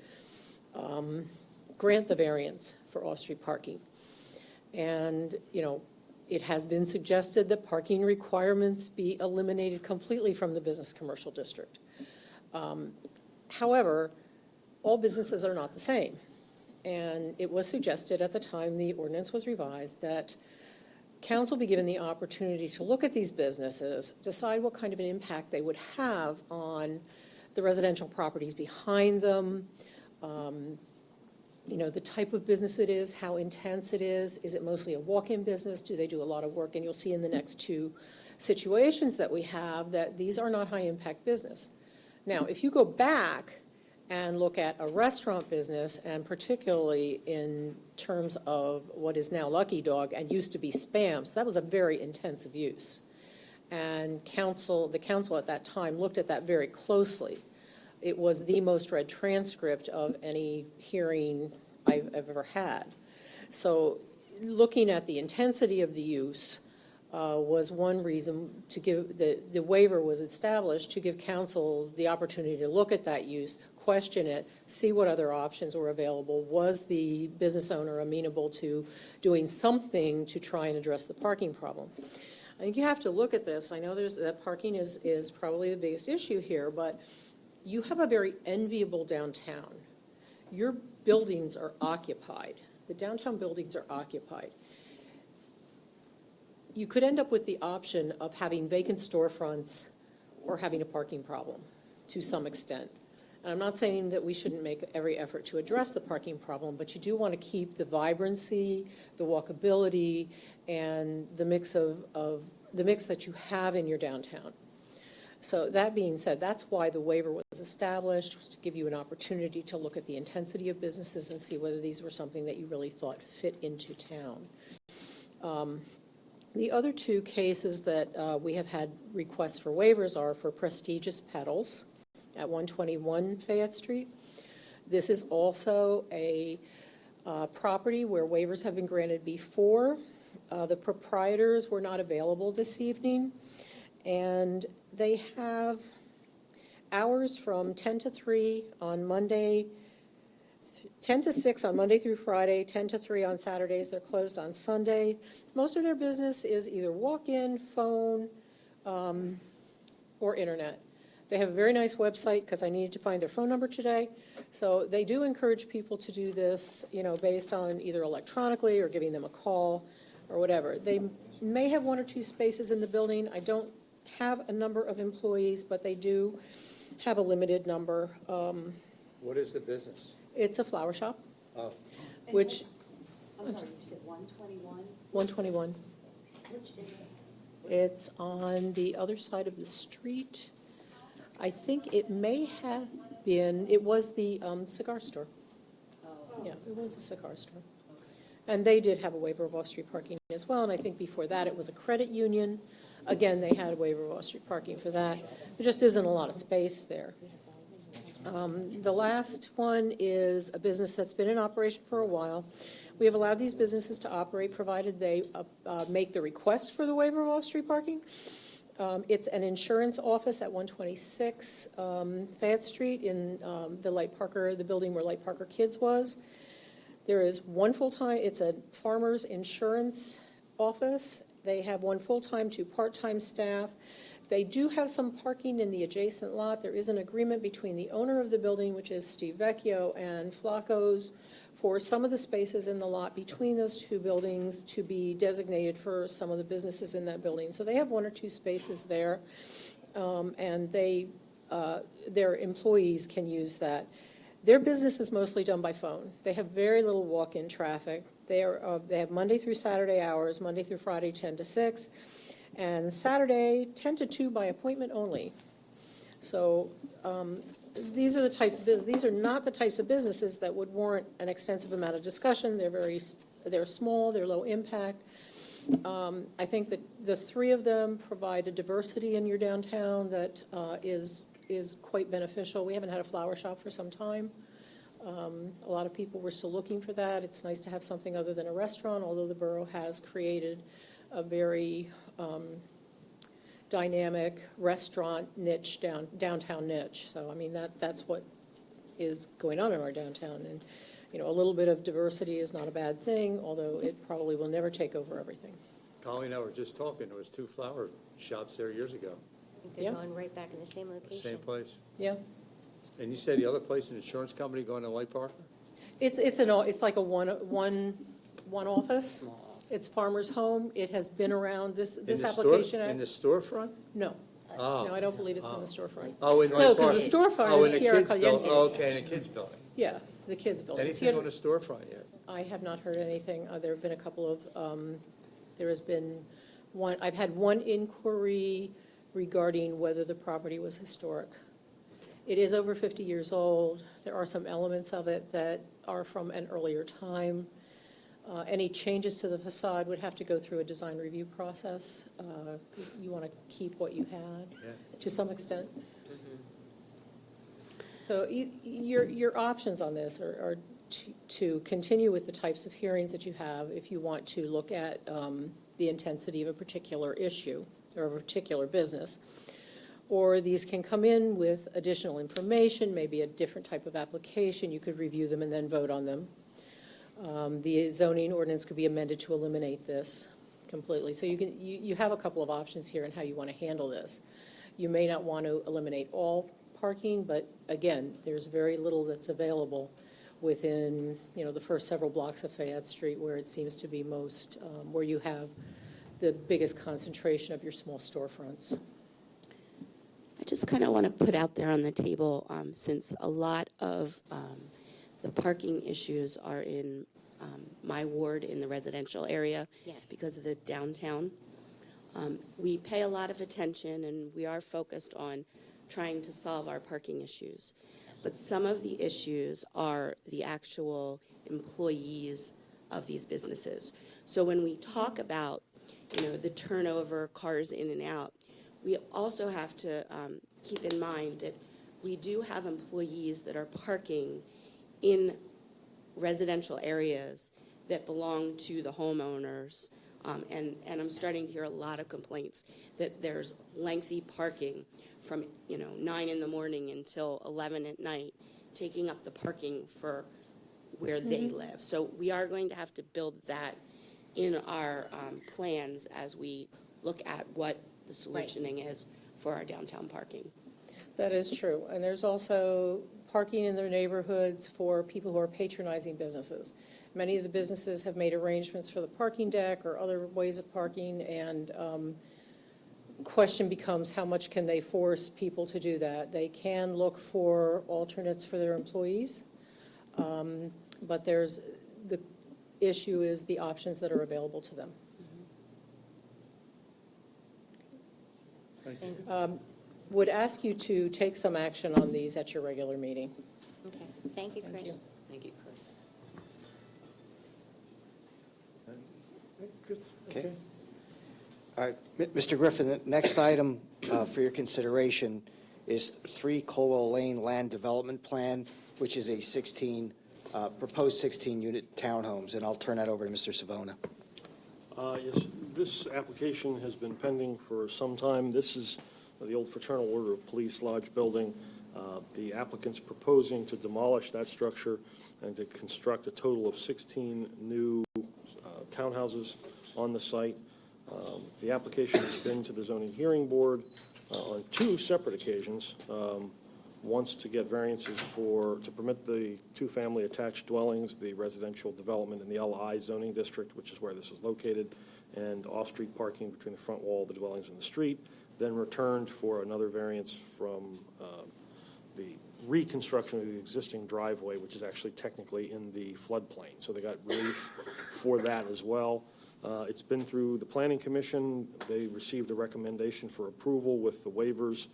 grant the variance for off-street parking. And, it has been suggested that parking requirements be eliminated completely from the business commercial district. However, all businesses are not the same. And it was suggested at the time the ordinance was revised that council be given the opportunity to look at these businesses, decide what kind of an impact they would have on the residential properties behind them, the type of business it is, how intense it is it mostly a walk-in business, do they do a lot of work? And you'll see in the next two situations that we have that these are not high-impact business. Now, if you go back and look at a restaurant business, and particularly in terms of what is now Lucky Dog and used to be Spam's, that was a very intensive use. And the council at that time looked at that very closely. It was the most read transcript of any hearing I've ever had. So looking at the intensity of the use was one reason to give, the waiver was established to give council the opportunity to look at that use, question it, see what other options were available. Was the business owner amenable to doing something to try and address the parking problem? I think you have to look at this. I know that parking is probably the biggest issue here, but you have a very enviable downtown. Your buildings are occupied. The downtown buildings are occupied. You could end up with the option of having vacant storefronts or having a parking problem to some extent. And I'm not saying that we shouldn't make every effort to address the parking problem, but you do want to keep the vibrancy, the walkability, and the mix the mix that you have in your downtown. So that being said, that's why the waiver was established, was to give you an opportunity to look at the intensity of businesses and see whether these were something that you really thought fit into town. The other two cases that we have had requests for waivers are for Prestigious Petals at 121 Fayette Street. This is also a property where waivers have been granted before. The proprietors were not available this evening, and they have hours from 10 to 3 on Monday, 10 to 6 on Monday through Friday, 10 to 3 on Saturdays. They're closed on Sunday. Most of their business is either walk-in, phone, or internet. They have a very nice website because I needed to find their phone number today. So they do encourage people to do this, based on either electronically or giving them a call or whatever. They may have one or two spaces in the building. I don't have a number of employees, but they do have a limited number. What is the business? It's a flower shop, Oh, which, I'm sorry, you said 121? 121. Which is it? It's on the other side of the street. I think it may have been, it was the cigar store. Oh. Yeah, it was a cigar store. And they did have a waiver of off-street parking as well, and I think before that it was a credit union. Again, they had a waiver of off-street parking for that. There just isn't a lot of space there. The last one is a business that's been in operation for a while. We have allowed these businesses to operate provided they make the request for the waiver of off-street parking. It's an insurance office at 126 Fayette Street in the building where Light Parker Kids was. There is one full-time, it's a farmer's insurance office. They have one full-time, 2 part-time staff. They do have some parking in the adjacent lot. There is an agreement between the owner of the building, which is Steve Vecchio, and Flacco's, for some of the spaces in the lot between those two buildings to be designated for some of the businesses in that building. So they have 1 or 2 spaces there, and their employees can use that. Their business is mostly done by phone. They have very little walk-in traffic. They have Monday through Saturday hours, Monday through Friday, 10 to 6, and Saturday, 10 to 2 by appointment only. So these are the types of these are not the types of businesses that would warrant an extensive amount of discussion. They're small, they're low impact. I think that the three of them provide a diversity in your downtown that is quite beneficial. We haven't had a flower shop for some time. A lot of people were still looking for that. It's nice to have something other than a restaurant, although the borough has created a very dynamic restaurant niche, downtown niche. So, I mean, that's what is going on in our downtown. And, you know, a little bit of diversity is not a bad thing, although it probably will never take over everything. Colleen and I were just talking, there was 2 flower shops there years ago, They're Yeah. going right back in the same location. same place. Yeah. And you said the other place, an insurance company going to Light Park? It's like a one office. It's Farmer's Home. It has been around, this application. In the storefront? No. Oh. No, I don't believe it's in the storefront. Oh, in Light No, Park. because the storefront Oh, is in the Tierra kids' building. Caliente. Oh, okay, in the kids' building. Yeah, the kids' building. Anything on the storefront yet? I have not heard anything. There have been a couple of, there has been one, I've had one inquiry regarding whether the property was historic. It is over 50 years old. There are some elements of it that are from an earlier time. Any changes to the facade would have to go through a design review process, because you want to keep what you had to some extent. So your options on this are to continue with the types of hearings that you have if you want to look at the intensity of a particular issue or a particular business. Or these can come in with additional information, maybe a different type of application. You could review them and then vote on them. The zoning ordinance could be amended to eliminate this completely. So you have a couple of options here in how you want to handle this. You may not want to eliminate all parking, but again, there's very little that's available within, you know, the first several blocks of Fayette Street where it seems to be most, where you have the biggest concentration of your small storefronts. I just kind of want to put out there on the table, since a lot of the parking issues are in my ward in the residential area because of the downtown. We pay a lot of attention and we are focused on trying to solve our parking issues. But some of the issues are the actual employees of these businesses. So when we talk about, you know, the turnover, cars in and out, we also have to keep in mind that we do have employees that are parking in residential areas that belong to the homeowners. And I'm starting to hear a lot of complaints that there's lengthy parking from, 9 in the morning until 11 at night, taking up the parking for where they live. So we are going to have to build that in our plans as we look at what the solutioning is for our downtown parking. That is true. And there's also parking in their neighborhoods for people who are patronizing businesses. Many of the businesses have made arrangements for the parking deck or other ways of parking, and question becomes how much can they force people to do that? They can look for alternates for their employees, but the issue is the options that are available to them. Would ask you to take some action on these at your regular meeting. Okay, thank you, Chris. Thank you, Chris. Okay. All right, Mr. Griffin, the next item for your consideration is 3 Colwell Lane Land Development Plan, which is a proposed 16-unit townhomes, and I'll turn that over to Mr. Savona. Yes, this application has been pending for some time. This is the old Fraternal Order of Police Lodge building. The applicant's proposing to demolish that structure and to construct a total of 16 new townhouses on the site. The application has been to the zoning hearing board on 2 separate occasions. Once to get variances to permit the 2-family attached dwellings, the residential development in the LI zoning district, which is where this is located, and off-street parking between the front wall of the dwellings and the street, then returned for another variance from the reconstruction of the existing driveway, which is actually technically in the floodplain. So they got relief for that as well. It's been through the Planning Commission. They received a recommendation for approval with the waivers.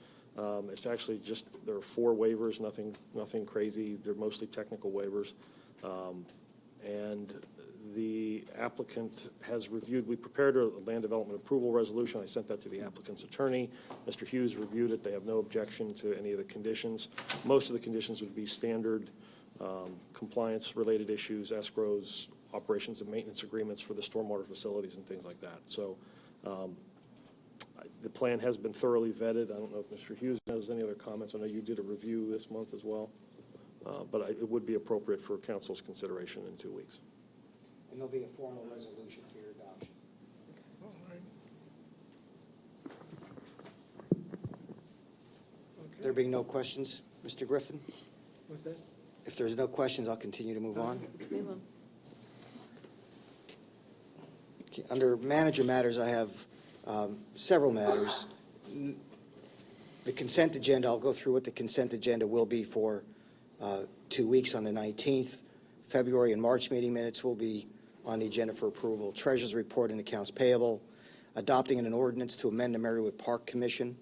It's actually just, there are 4 waivers, nothing crazy. They're mostly technical waivers. And the applicant has reviewed, we prepared a land development approval resolution. I sent that to the applicant's attorney. Mr. Hughes reviewed it. They have no objection to any of the conditions. Most of the conditions would be standard compliance-related issues, escrows, operations and maintenance agreements for the stormwater facilities and things like that. So the plan has been thoroughly vetted. I don't know if Mr. Hughes has any other comments. I know you did a review this month as well, but it would be appropriate for council's consideration in 2 weeks. And there'll be a formal resolution for your adoption. All right. Okay. There being no questions, Mr. Griffin? What's that? If there's no questions, I'll continue to move on. We will. Okay, under manager matters, I have several matters. The consent agenda, I'll go through what the consent agenda will be for 2 weeks on the 19th. February and March meeting minutes will be on the agenda for approval. Treasurer's report and accounts payable. Adopting an ordinance to amend the Marywood Park Commission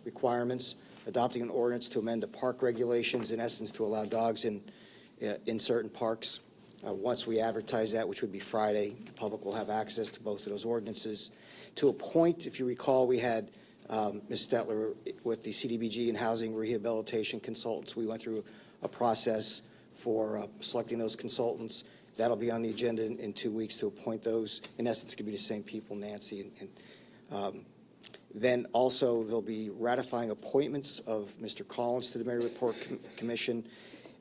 requirements. Adopting an ordinance to amend the park regulations, in essence, to allow dogs in certain parks. Once we advertise that, which would be Friday, the public will have access to both of those ordinances. To appoint, if you recall, we had Ms. Stetler with the CDBG and Housing Rehabilitation Consultants. We went through a process for selecting those consultants. That'll be on the agenda in 2 weeks to appoint those. In essence, it could be the same people, Nancy. Then also, they'll be ratifying appointments of Mr. Collins to the Marywood Park Commission.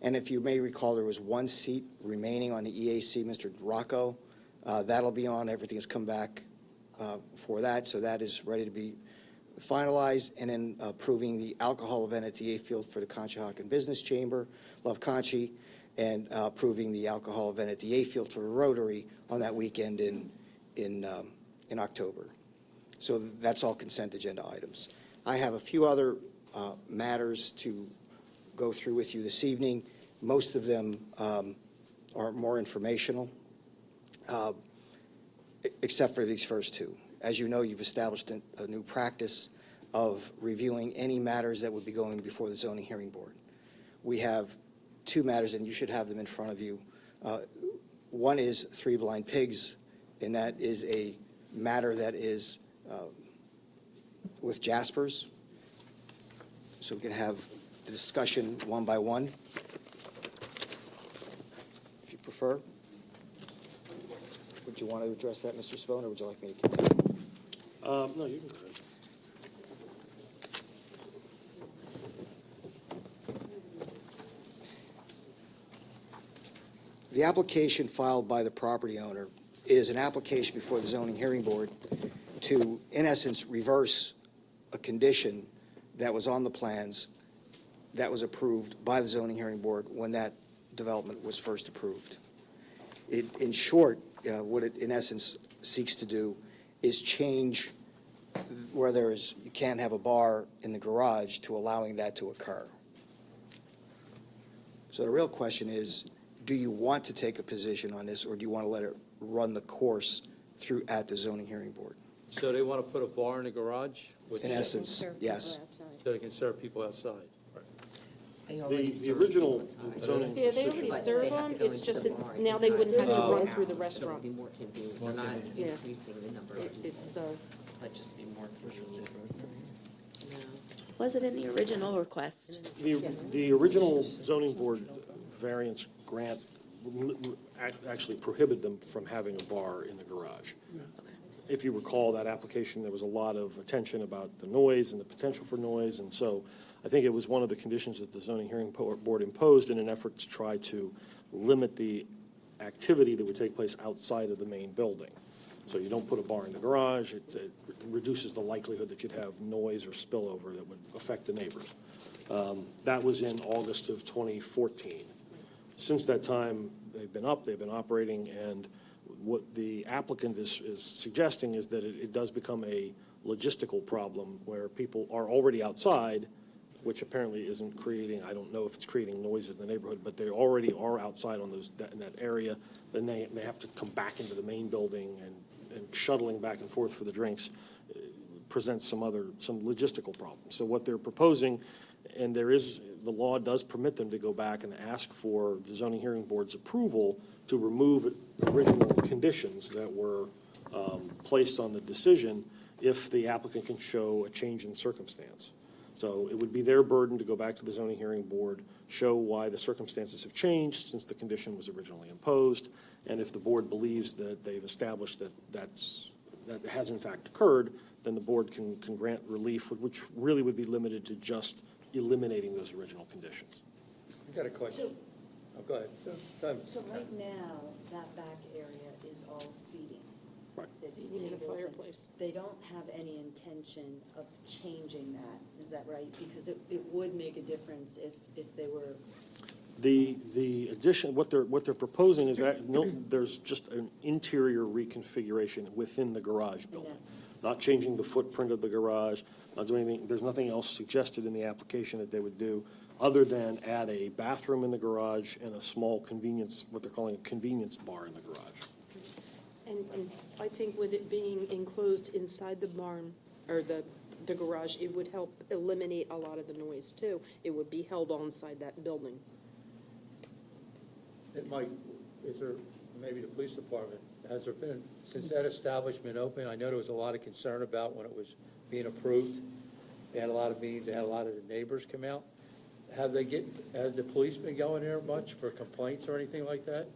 And if you may recall, there was 1 seat remaining on the EAC, Mr. Rocco. That'll be on. Everything has come back for that, so that is ready to be finalized. And then approving the alcohol event at the A-Field for the Conshohocken Business Chamber, Love Conchi, and approving the alcohol event at the A-Field for the Rotary on that weekend in October. So that's all consent agenda items. I have a few other matters to go through with you this evening. Most of them are more informational, except for these first 2. As you know, you've established a new practice of reviewing any matters that would be going before the Zoning Hearing Board. We have 2 matters, and you should have them in front of you. One is 3 Blind Pigs, and that is a matter that is with Jaspers. So we can have the discussion one by one, if you prefer. Would you want to address that, Mr. Svone, or would you like me to continue? No, you can go ahead. The application filed by the property owner is an application before the Zoning Hearing Board to, in essence, reverse a condition that was on the plans that was approved by the Zoning Hearing Board when that development was first approved. In short, what it, in essence, seeks to do is change where you can't have a bar in the garage to allowing that to occur. So the real question is, do you want to take a position on this, or do you want to let it run the course through at the Zoning Hearing Board? So they want to put a bar in the garage? In essence, yes. So they can serve people outside? They already The serve original people inside. zoning Yeah, they decision. already But serve they have them, to go it's into just the that bar now they inside. wouldn't have to Oh. run through the So restaurant. it'd be more convenient. We're not Yeah. increasing the number of people, It's, but just be more convenient. No. Was it in the original request? The original zoning board variance grant actually prohibited them from having a bar in the garage. If you recall that application, there was a lot of attention about the noise and the potential for noise, and so I think it was one of the conditions that the zoning hearing board imposed in an effort to try to limit the activity that would take place outside of the main building. So you don't put a bar in the garage, it reduces the likelihood that you'd have noise or spillover that would affect the neighbors. That was in August of 2014. Since that time, they've been up, they've been operating, and what the applicant is suggesting is that it does become a logistical problem where people are already outside, which apparently isn't creating, I don't know if it's creating noises in the neighborhood, but they already are outside on in that area. Then they have to come back into the main building, and shuttling back and forth for the drinks presents some logistical problems. So what they're proposing, and the law does permit them to go back and ask for the zoning hearing board's approval to remove original conditions that were placed on the decision if the applicant can show a change in circumstance. So it would be their burden to go back to the zoning hearing board, show why the circumstances have changed since the condition was originally imposed, and if the board believes that they've established that has in fact occurred, then the board can grant relief, which really would be limited to just eliminating those original conditions. I got a question. Oh, go ahead. So right now, that back area is all seating. Right. It's Seating and a tables and- fireplace. They don't have any intention of changing that, is that right? Because it would make a difference if they were, The addition, what they're proposing is that there's just an interior reconfiguration within the garage and building. that's, Not changing the footprint of the garage, not doing anything, there's nothing else suggested in the application that they would do, other than add a bathroom in the garage and a small convenience, what they're calling a convenience bar in the garage. And I think with it being enclosed inside the barn, or the garage, it would help eliminate a lot of the noise too. It would be held on inside that building. It might, is there, maybe the police department, has there been, since that establishment opened, I know there was a lot of concern about when it was being approved. They had a lot of meetings, they had a lot of the neighbors come out. Has the police been going there much for complaints or anything like that?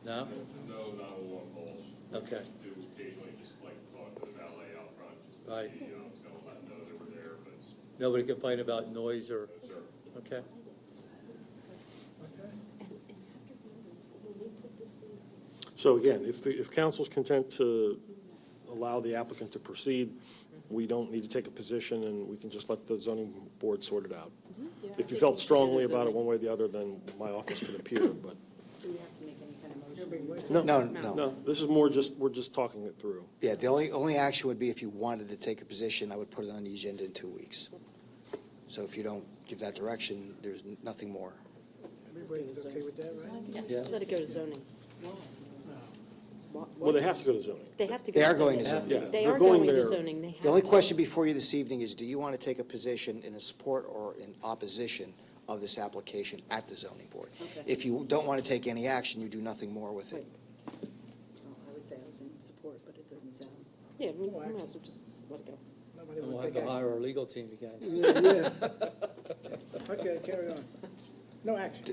No? No, not along calls. Okay. Do occasionally just like talk to the valet out front, just to Right. see, it's going to let them know that we're there, but it's. Nobody complained about noise or, Sure. okay? So again, if council's content to allow the applicant to proceed, we don't need to take a position, and we can just let the zoning board sort it out. If you felt strongly about it one way or the other, then my office could appear, but, do we have to make any kind of motion? no, this is more just, we're just talking it through. Yeah, the only action would be if you wanted to take a position, I would put it on the agenda in 2 weeks. So if you don't give that direction, there's nothing more. Everybody's okay with that, right? Yeah. Let it go to zoning. Well, they have to go to zoning. They have to go They to are zoning. going to zoning. Yeah, They they're are going there. to zoning. They have The only to. question before you this evening is, do you want to take a position in a support or in opposition of this application at the zoning board? Okay. If you don't want to take any action, you do nothing more with it. Oh, I would say I was in support, but it doesn't sound. Yeah, we might as well just let it go. Nobody And will we'll have take to action. hire our legal team again. Yeah. Okay, carry on. No action.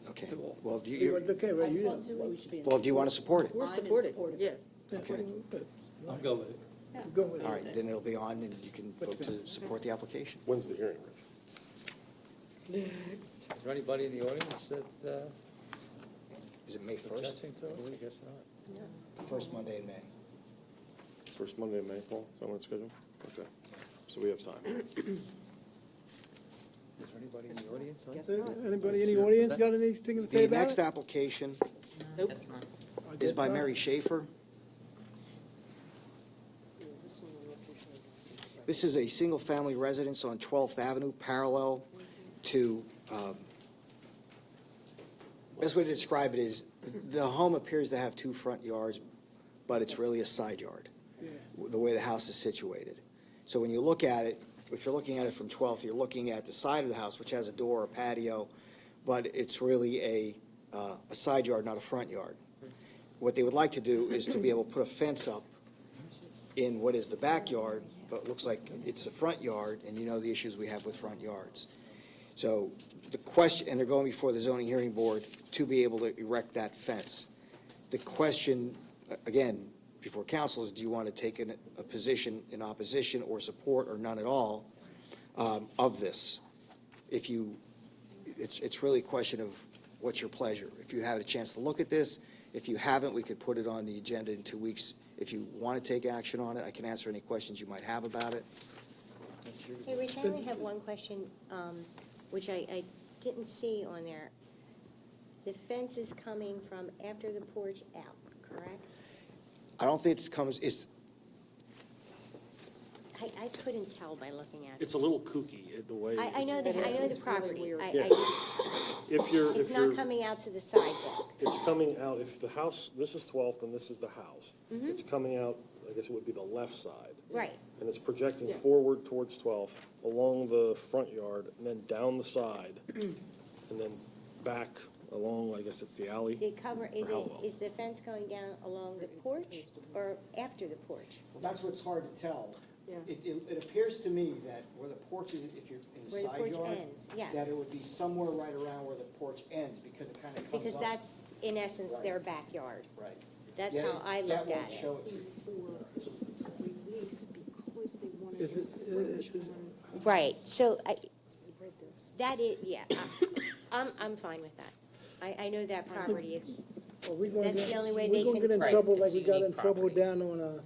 Okay, well, do You you, want- Okay, well, you, We should be in well, do you want to support it? We're I'm in supported, support of yeah. Okay, I'm good with it. you're going with it. all right, then it'll be on, and you can vote to support the application. When's the hearing, Rich? Next. Is there anybody in the audience that, Is it May 1st? objecting to it? I guess not. First Monday in May. First Monday in May, Paul, is that when it's scheduled? Okay, so we have time. Is there anybody in the audience? huh? Guess not. Anybody in the audience got anything to say The about next it? application Nope. That's not. I is guess by not. Mary Schaefer. This is a single-family residence on 12th Avenue, parallel to, best way to describe it is, the home appears to have 2 front yards, but it's really a side yard, Yeah. the way the house is situated. So when you look at it, if you're looking at it from 12th, you're looking at the side of the house, which has a door, a patio, but it's really a side yard, not a front yard. What they would like to do is to be able to put a fence up in what is the backyard, but it looks like it's a front yard, and you know the issues we have with front yards. So the question, and they're going before the zoning hearing board to be able to erect that fence. The question, again, before council is, do you want to take a position in opposition or support or none at all of this? If you, it's really a question of what's your pleasure. If you had a chance to look at this, if you haven't, we could put it on the agenda in 2 weeks. If you want to take action on it, I can answer any questions you might have about it. Hey, Rich, I only have one question, which I didn't see on there. The fence is coming from after the porch out, correct? I don't think it's, I couldn't tell by looking at it. It's a little kooky, the way. I know the It's property. really weird. I Yeah. just, If you're, it's if you're, not coming out to the sidewalk. it's coming out, if the house, this is 12th and this is the house. Mm-hmm. It's coming out, I guess it would be the left side. Right. And it's projecting Yeah. forward towards 12th, along the front yard, and then down the side, and then back along, I guess it's the alley. The cover, How well? is the fence going down along the porch or after the porch? Well, that's what's hard to tell. Yeah. It appears to me that where the porch is, if you're in the Where the side porch yard, ends, that yes. it would be somewhere right around where the porch ends, because it kind of comes up. Because that's, in essence, Right. their backyard. Right. That's Yeah, how I that looked won't at show it. it to you. For relief, because they wanted Is it- to is- Right, so I, read this. that is, yeah, I'm fine with that. I know that property, it's, Are we gonna That's get- the only way we they gonna can- get in Right, trouble it's like we got in unique trouble property. down on,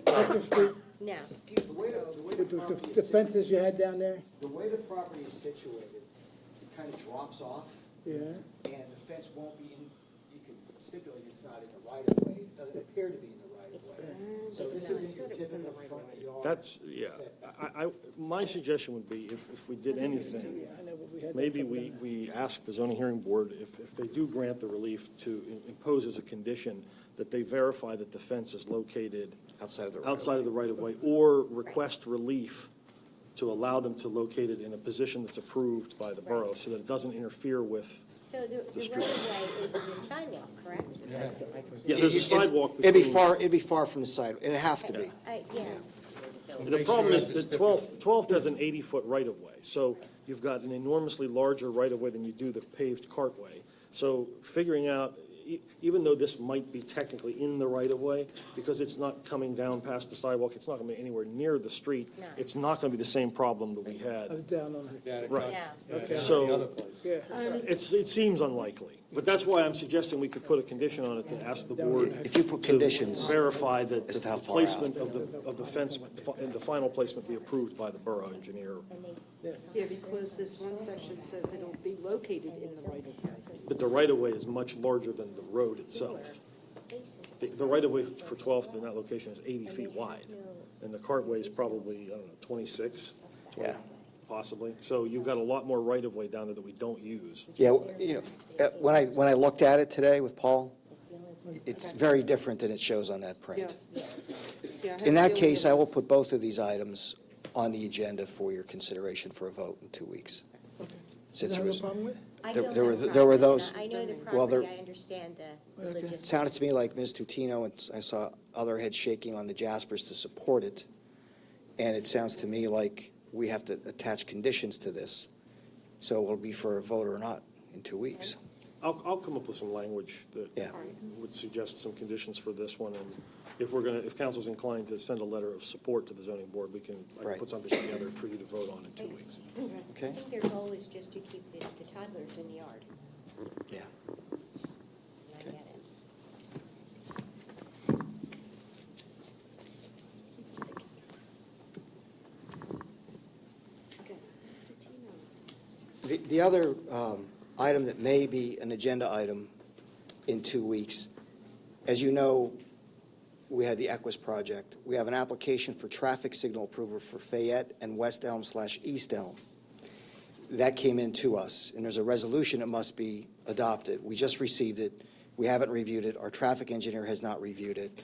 Hudson Street, no. The way with the the property the is fences you had down there? the way the property is situated, it kind of drops off, Yeah. and the fence won't be in, you can stipulate it's not in the right of way, it doesn't appear to be in the right of way. So this isn't your typical front yard. That's, yeah, my suggestion would be, if we did anything, Yeah, I know, but we had that maybe trouble we, down we ask the zoning hearing board, if they do grant the relief, to impose as a condition that they verify that the fence is located Outside of the right of outside of the right-of-way, or request relief to allow them to locate it in a position that's approved by the borough, so that it doesn't interfere with, So the right street. of way is the sidewalk, correct? yeah, there's a sidewalk It'd be between. it'd be far from the side, it'd have to be. Yeah, The Make problem sure is it's that 12th has an 80-foot right-of-way, so you've got an enormously larger right-of-way than you do the paved cartway. So figuring out, even though this might be technically in the right-of-way, because it's not coming down past the sidewalk, it's not going to be anywhere near the street, No. it's not going to be the same problem that we I was had. down on, Right. yeah. okay, So yeah. it seems unlikely, but that's why I'm suggesting we could put a condition on it to ask the board If you put to conditions, verify that as to how the far placement of the fence, and the final placement be approved by the borough engineer. And they, Yeah, because this one section says it'll be located in the right of way. But the right-of-way is much larger than the road itself. The right-of-way for 12th in that location is 80 feet wide, and the cartway is probably, I don't know, 26, yeah. possibly. So you've got a lot more right-of-way down there that we don't use. Yeah, when I looked at it today with Paul, it's very different than it shows on that print. Yeah, In that case, I will put both of these items on the agenda for your consideration for a vote in 2 weeks. Since there You have was, a problem with it? I There- don't there have were- a there were problem. those- I know the well, there- property, I understand the Okay. logistics. it sounded to me like Ms. Tutino, and I saw other heads shaking on the Jaspers to support it. And it sounds to me like we have to attach conditions to this. So it'll be for a vote or not in 2 weeks. I'll come up with some language that Yeah. would suggest some conditions for this one, and if council's inclined to send a letter of support to the zoning board, I can Right. put something together for you to vote on in 2 weeks. Okay? I think their goal is just to keep the toddlers in the yard. Yeah. And I get it. Okay, Mr. Tino. The other item that may be an agenda item in 2 weeks, as you know, we had the Equus project. We have an application for traffic signal approval for Fayette and West Elm/East Elm. That came in to us, and there's a resolution that must be adopted. We just received it. We haven't reviewed it. Our traffic engineer has not reviewed it,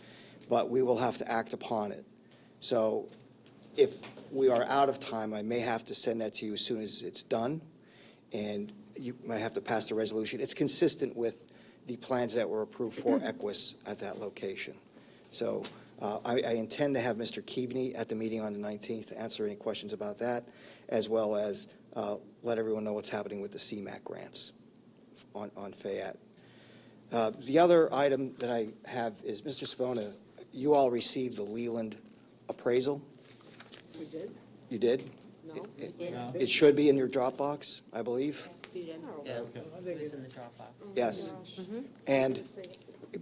but we will have to act upon it. So if we are out of time, I may have to send that to you as soon as it's done, and you might have to pass the resolution. It's consistent with the plans that were approved for Equus at that location. So I intend to have Mr. Keaveney at the meeting on the 19th to answer any questions about that, as well as let everyone know what's happening with the CMAQ grants on Fayette. The other item that I have is, Mr. Savona, you all received the Leland appraisal? We did? You did? No? It should be in your Dropbox, I believe. You did. Yeah, it was in the Dropbox. Yes. Mm-hmm. And,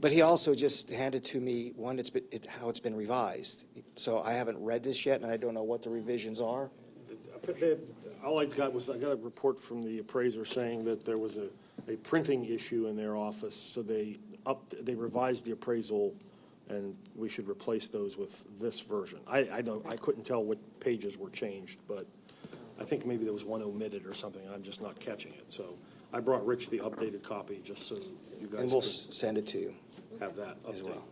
but he also just handed to me one that's been, how it's been revised. So I haven't read this yet, and I don't know what the revisions are. All I got a report from the appraiser saying that there was a printing issue in their office, so they revised the appraisal and we should replace those with this version. I couldn't tell what pages were changed, but I think maybe there was one omitted or something, and I'm just not catching it. So I brought Rich the updated copy, just so you guys And we'll could send it to you have that as update. well.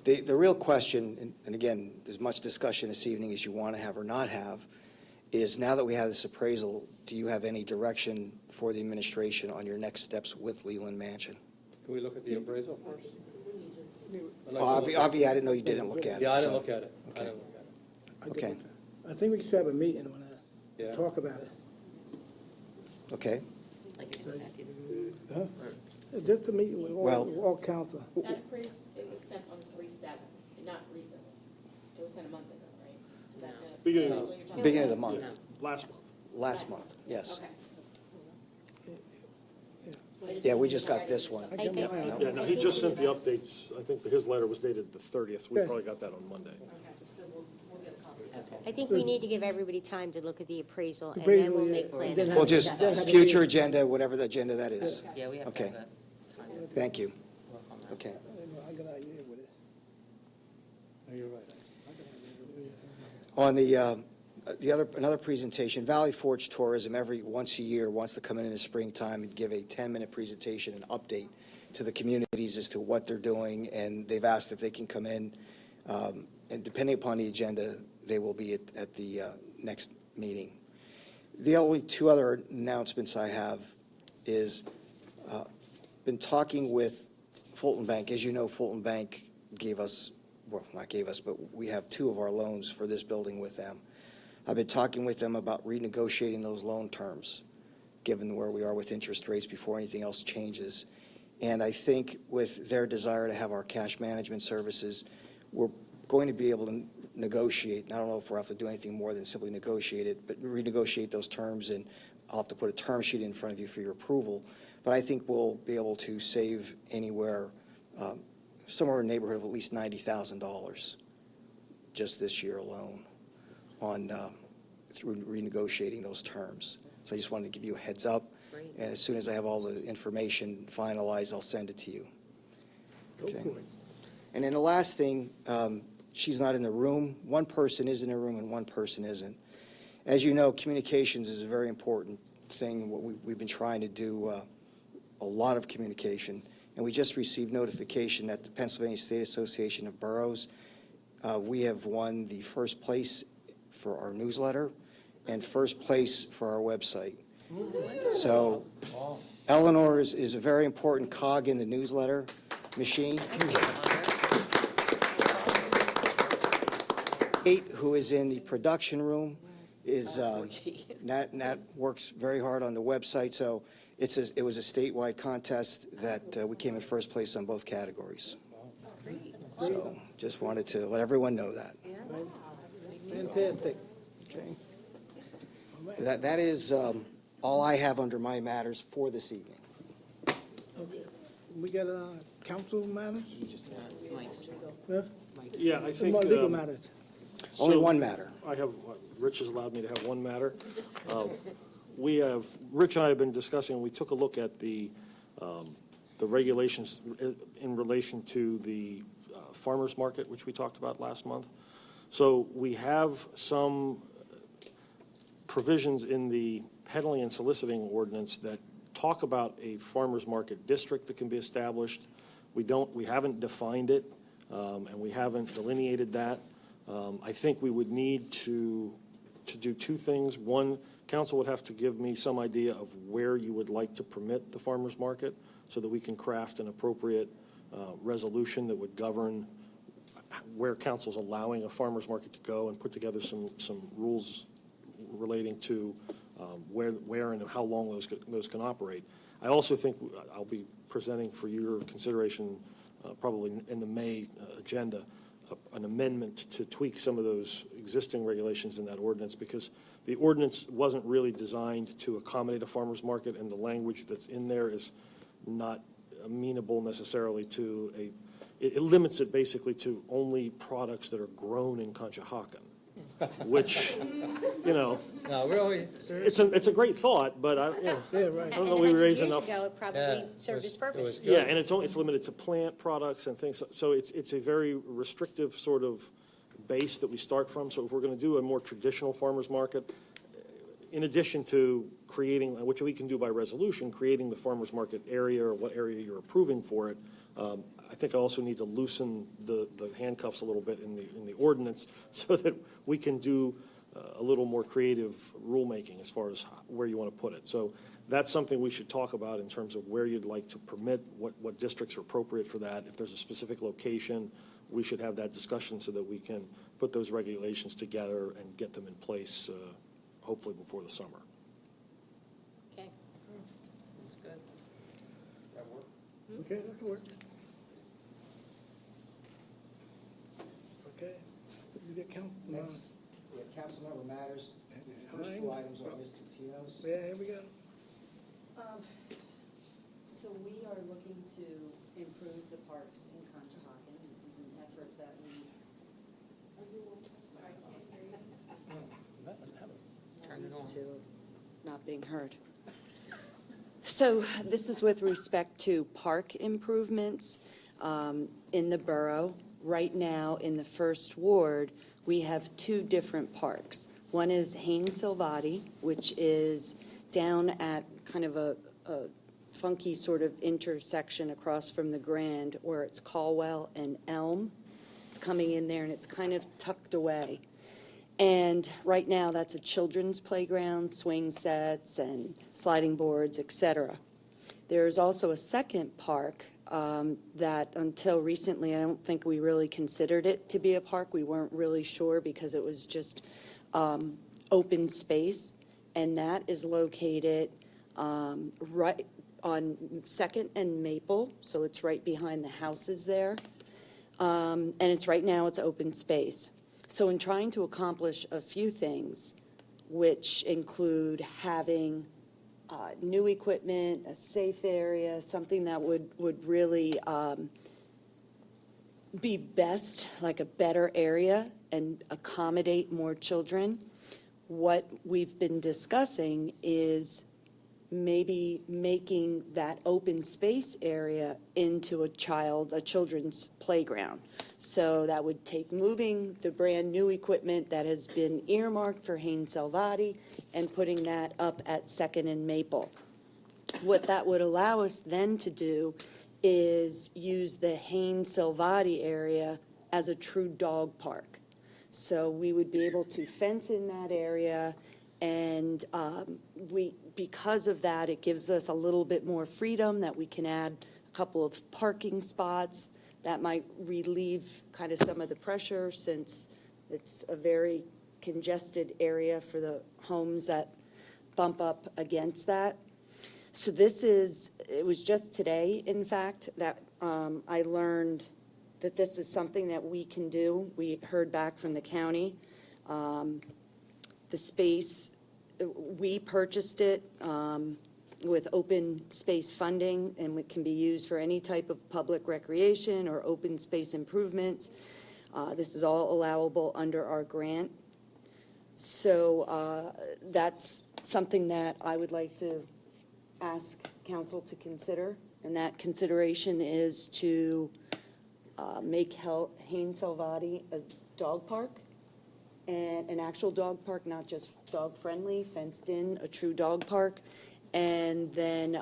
The real question, and again, as much discussion this evening as you want to have or not have, is now that we have this appraisal, do you have any direction for the administration on your next steps with Leland Mansion? Can we look at the appraisal first? I didn't know you didn't look at it. Yeah, I didn't so- look at it. I Okay. didn't look at it. Okay, I think we should have a meeting on Yeah. that, talk about it. okay. Like in a second. Huh? Just a meeting with Well- all council. That appraisal, it was sent on 3/7, not recently. It was sent a month ago, right? Is that the Beginning- appraisal you're talking Beginning of about? the month, Last month. last month, yes. Okay. Yeah, we just got this one. I got mine. No. Yeah, no, he just sent the updates. I think his letter was dated the 30th. We Yeah. probably got that on Monday. So we'll get a copy of that. I think we need to give everybody time to look at the appraisal, and Appraisal, then we'll yeah. make And plans. then Well, have- just then have a future meeting. agenda, whatever the agenda that is. Yeah, we have to Okay. have a time. Thank you. Work on that. Okay. I got an idea with it. No, you're right. On another presentation, Valley Forge Tourism, once a year, wants to come in the springtime and give a 10-minute presentation and update to the communities as to what they're doing, and they've asked if they can come in, and depending upon the agenda, they will be at the next meeting. The only two other announcements I have is, been talking with Fulton Bank. As you know, Fulton Bank gave us, well, not gave us, but we have two of our loans for this building with them. I've been talking with them about renegotiating those loan terms, given where we are with interest rates before anything else changes. And I think with their desire to have our cash management services, we're going to be able to negotiate, and I don't know if we'll have to do anything more than simply negotiate it, but renegotiate those terms, and I'll have to put a term sheet in front of you for your approval. But I think we'll be able to save anywhere, somewhere in the neighborhood of at least $90,000 just this year alone on, through renegotiating those terms. So I just wanted to give you a heads up. Great. And as soon as I have all the information finalized, I'll send it to you. Go Okay. for it. And then the last thing, she's not in the room. One person is in the room and one person isn't. As you know, communications is a very important thing. What we've been trying to do a lot of communication. And we just received notification that the Pennsylvania State Association of Boroughs, we have won the first place for our newsletter and first place for our website. So Eleanor is a very important cog in the newsletter machine. Kate, who is in the production room, is, Nat works very hard on the website, so it was a statewide contest that we came in first place on both categories. So just wanted to let everyone know that. Fantastic. Okay. That is all I have under my matters for this evening. Okay. We got council matters? It's Mike's. Yeah? Yeah, I think. Legal matters. Only So, one matter. I have, Rich has allowed me to have one matter. Rich and I have been discussing, we took a look at the regulations in relation to the farmer's market, which we talked about last month. So we have some provisions in the peddling and soliciting ordinance that talk about a farmer's market district that can be established. We haven't defined it, and we haven't delineated that. I think we would need to do two things. One, council would have to give me some idea of where you would like to permit the farmer's market so that we can craft an appropriate resolution that would govern where council's allowing a farmer's market to go, and put together some rules relating to where and how long those can operate. I also think I'll be presenting for your consideration, probably in the May agenda, an amendment to tweak some of those existing regulations in that ordinance, because the ordinance wasn't really designed to accommodate a farmer's market, and the language that's in there is not amenable necessarily to it limits it basically to only products that are grown in Conshohocken. which, you know, No, really, seriously? it's a great thought, but I, you know, Yeah, right. I don't know we raise And 100 enough. years ago, it probably Yeah, served it its was purpose. good. Yeah, and it's limited to plant products and things, so it's a very restrictive sort of base that we start from. So if we're gonna do a more traditional farmer's market, in addition to creating, which we can do by resolution, creating the farmer's market area or what area you're approving for it, I think I also need to loosen the handcuffs a little bit in the ordinance so that we can do a little more creative rulemaking as far as where you want to put it. So that's something we should talk about in terms of where you'd like to permit, what districts are appropriate for that. If there's a specific location, we should have that discussion so that we can put those regulations together and get them in place, hopefully before the summer. Okay. Sounds good. Okay, that can work. Okay, you get count. Next, we have council member matters. First two items on Mr. Tito's. Yeah, here we go. So we are looking to improve the parks in Conshohocken. This is an effort that we. Turn it on. To not being heard. So this is with respect to park improvements in the borough. Right now, in the first ward, we have two different parks. One is Haynes Silvati, which is down at kind of a funky sort of intersection across from the Grand, where it's Caldwell and Elm. It's coming in there and it's kind of tucked away. And right now, that's a children's playground, swing sets and sliding boards, etc. There's also a second park that until recently, I don't think we really considered it to be a park. We weren't really sure because it was just open space. And that is located right on 2nd and Maple, so it's right behind the houses there. And it's right now, it's open space. So in trying to accomplish a few things, which include having new equipment, a safe area, something that would really be best, like a better area and accommodate more children, what we've been discussing is maybe making that open space area into a children's playground. So that would take moving the brand-new equipment that has been earmarked for Haynes Salvati and putting that up at 2nd and Maple. What that would allow us then to do is use the Haynes Salvati area as a true dog park. So we would be able to fence in that area, and because of that, it gives us a little bit more freedom that we can add a couple of parking spots. That might relieve kind of some of the pressure since it's a very congested area for the homes that bump up against that. So it was just today, in fact, that I learned that this is something that we can do. We heard back from the county. The space, we purchased it with open space funding, and it can be used for any type of public recreation or open space improvements. This is all allowable under our grant. So that's something that I would like to ask council to consider, and that consideration is to make Haynes Salvati a dog park, and an actual dog park, not just dog-friendly, fenced-in, a true dog park, and then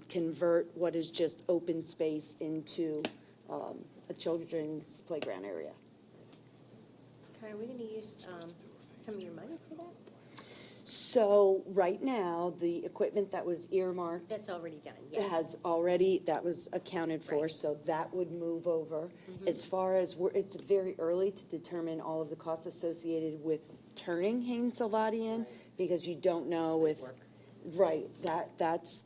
convert what is just open space into a children's playground area. Okay, are we going to use some of your money for that? So right now, the equipment that was earmarked That's already done, yes. that was accounted for, Right. so that would move over. As far as, it's very early to determine all of the costs associated with turning Haynes Salvati in, because you don't know with, right, that's,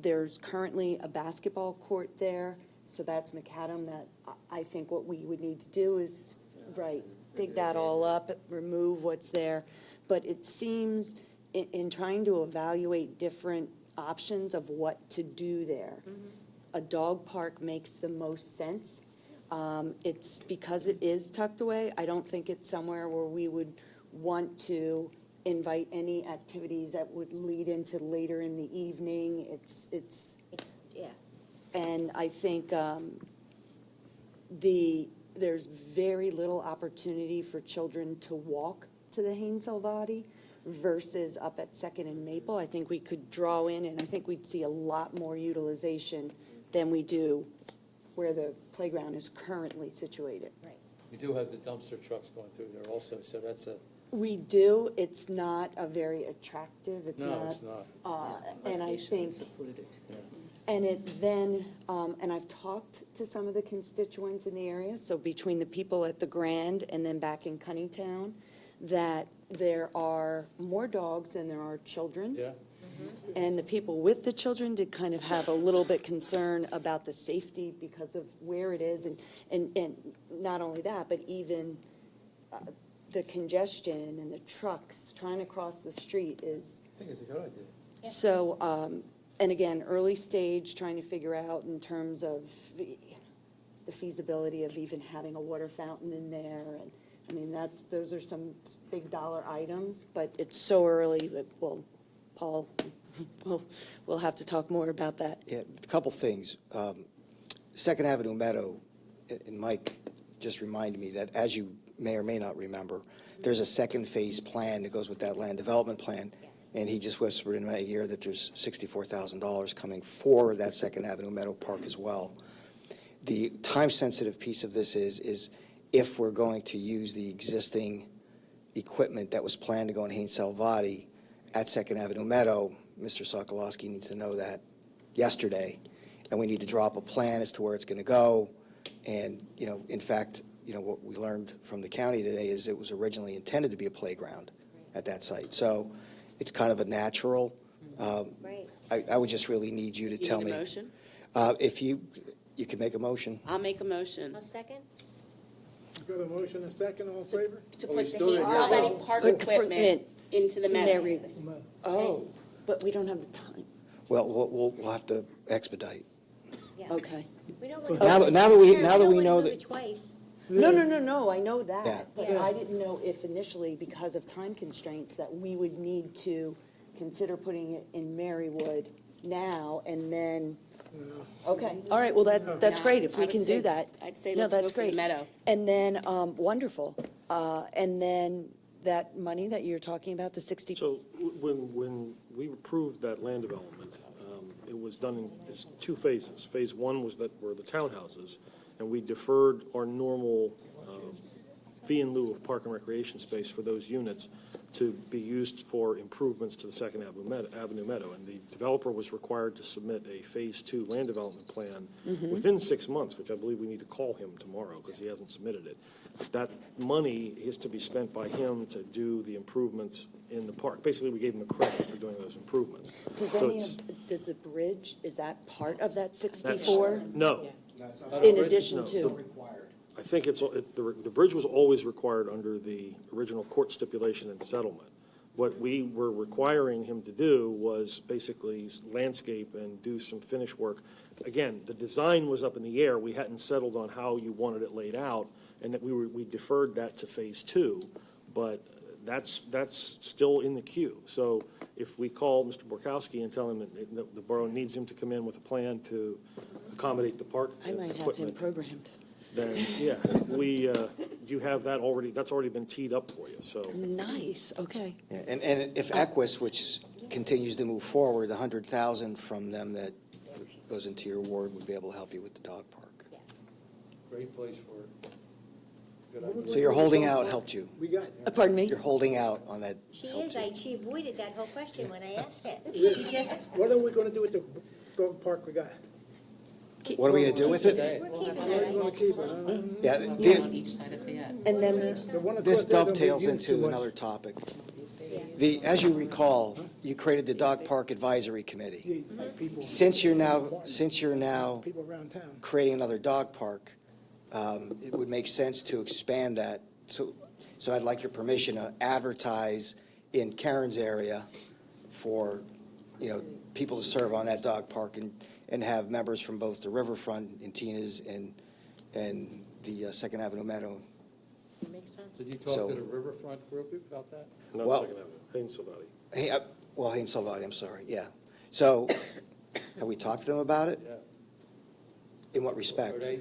there's currently a basketball court there, so that's macadam. That I think what we would need to do is, right, dig that all up, remove what's there. But it seems, in trying to evaluate different options of what to do there, a dog park makes the most sense. It's because it is tucked away. I don't think it's somewhere where we would want to invite any activities that would lead into later in the evening. It's, Yeah. and I think there's very little opportunity for children to walk to the Hain Salvati versus up at Second and Maple. I think we could draw in, and I think we'd see a lot more utilization than we do where the playground is currently situated. You do have the dumpster trucks going through there also, so that's a, We do. It's not a very attractive, it's no, not. it's not. And I think, Secluded. and it then, and I've talked to some of the constituents in the area, so between the people at the Grand and then back in Cunningtown, that there are more dogs than there are children. Yeah. And the people with the children did kind of have a little bit concern about the safety because of where it is, and not only that, but even the congestion and the trucks trying to cross the street is. I think it's a good idea. So, and again, early stage, trying to figure out in terms of the feasibility of even having a water fountain in there. And I mean, those are some big dollar items, but it's so early that, well, Paul, we'll have to talk more about that. Yeah, a couple things. Second Avenue Meadow, and Mike just reminded me that, as you may or may not remember, there's a second phase plan that goes with that land development plan. And he just whispered in my ear that there's $64,000 coming for that Second Avenue Meadow Park as well. The time-sensitive piece of this is if we're going to use the existing equipment that was planned to go in Hain Salvati at Second Avenue Meadow, Mr. Sokolowski needs to know that yesterday, and we need to drop a plan as to where it's going to go. And, in fact, what we learned from the county today is it was originally intended to be a playground at that site. So it's kind of a natural. Right. I would just really need you to tell You me. need a motion? If you can make a motion. I'll make a motion A second? Got a motion, a second, all in favor? to Oh, we put the still Hain didn't- Salvati park But for- equipment into the meadow. Mary, oh, but we don't have the time. Well, we'll have to expedite. Yeah. Okay. We don't want Now to. that we Sure, now that don't we wanna know move that. it twice. No, I know Yeah. that, but Yeah. I didn't know if initially, because of time constraints, that we would need to consider putting it in Marywood now, and then, okay, all right, well, that's No, great, if I we would can say- do that. I'd say No, let's go that's for the great. meadow. And then, wonderful, and then that money that you're talking about, the 60. So when we approved that land development, it was done in two phases. Phase one were the townhouses, and we deferred our normal fee in lieu of park and recreation space for those units to be used for improvements to the Second Avenue Meadow. And the developer was required to submit a Phase 2 land development plan within 6 months, which I believe we need to call him tomorrow because he hasn't submitted it. But that money is to be spent by him to do the improvements in the park. Basically, we gave him a credit for doing those improvements. Does So any it's- does the bridge, is that part of that 64? No. In addition No. to? I think the bridge was always required under the original court stipulation and settlement. What we were requiring him to do was basically landscape and do some finish work. Again, the design was up in the air. We hadn't settled on how you wanted it laid out, and that we deferred that to Phase 2, but that's still in the queue. So if we call Mr. Borkowski and tell him that the borough needs him to come in with a plan to accommodate the park I might have him equipment, programmed. then, yeah, you have that already, that's already been teed up for you, so. Nice, okay. Yeah, and if Equus, which continues to move forward, the 100,000 from them that goes into your ward would be able to help you with the dog park. Great place for it. Good idea. So your holding out helped you. We got, Pardon me? You're holding out on that. She helps is, you. she avoided that whole question when I asked it. She just, what are we gonna do with the dog park we got? What are we gonna do with it? we're keeping We're it, gonna right? keep it, Yeah, On each side of Fayette. And then, The one across this there don't be dovetails used too into much. another topic. As you recall, you created the Dog Park Advisory Committee. Yeah, like people- Since you're now People around town. creating another dog park, it would make sense to expand that. So I'd like your permission to advertise in Karen's area for, people to serve on that dog park and have members from both the riverfront in Tina's and the Second Avenue Meadow Makes sense. Did you talk So- to the Riverfront group about that? Not Well- Second Avenue, Haynes Salvati. Hey, well, Haynes Salvati, I'm sorry, yeah. So, have we talked to them about it? Yeah. In what Are respect? they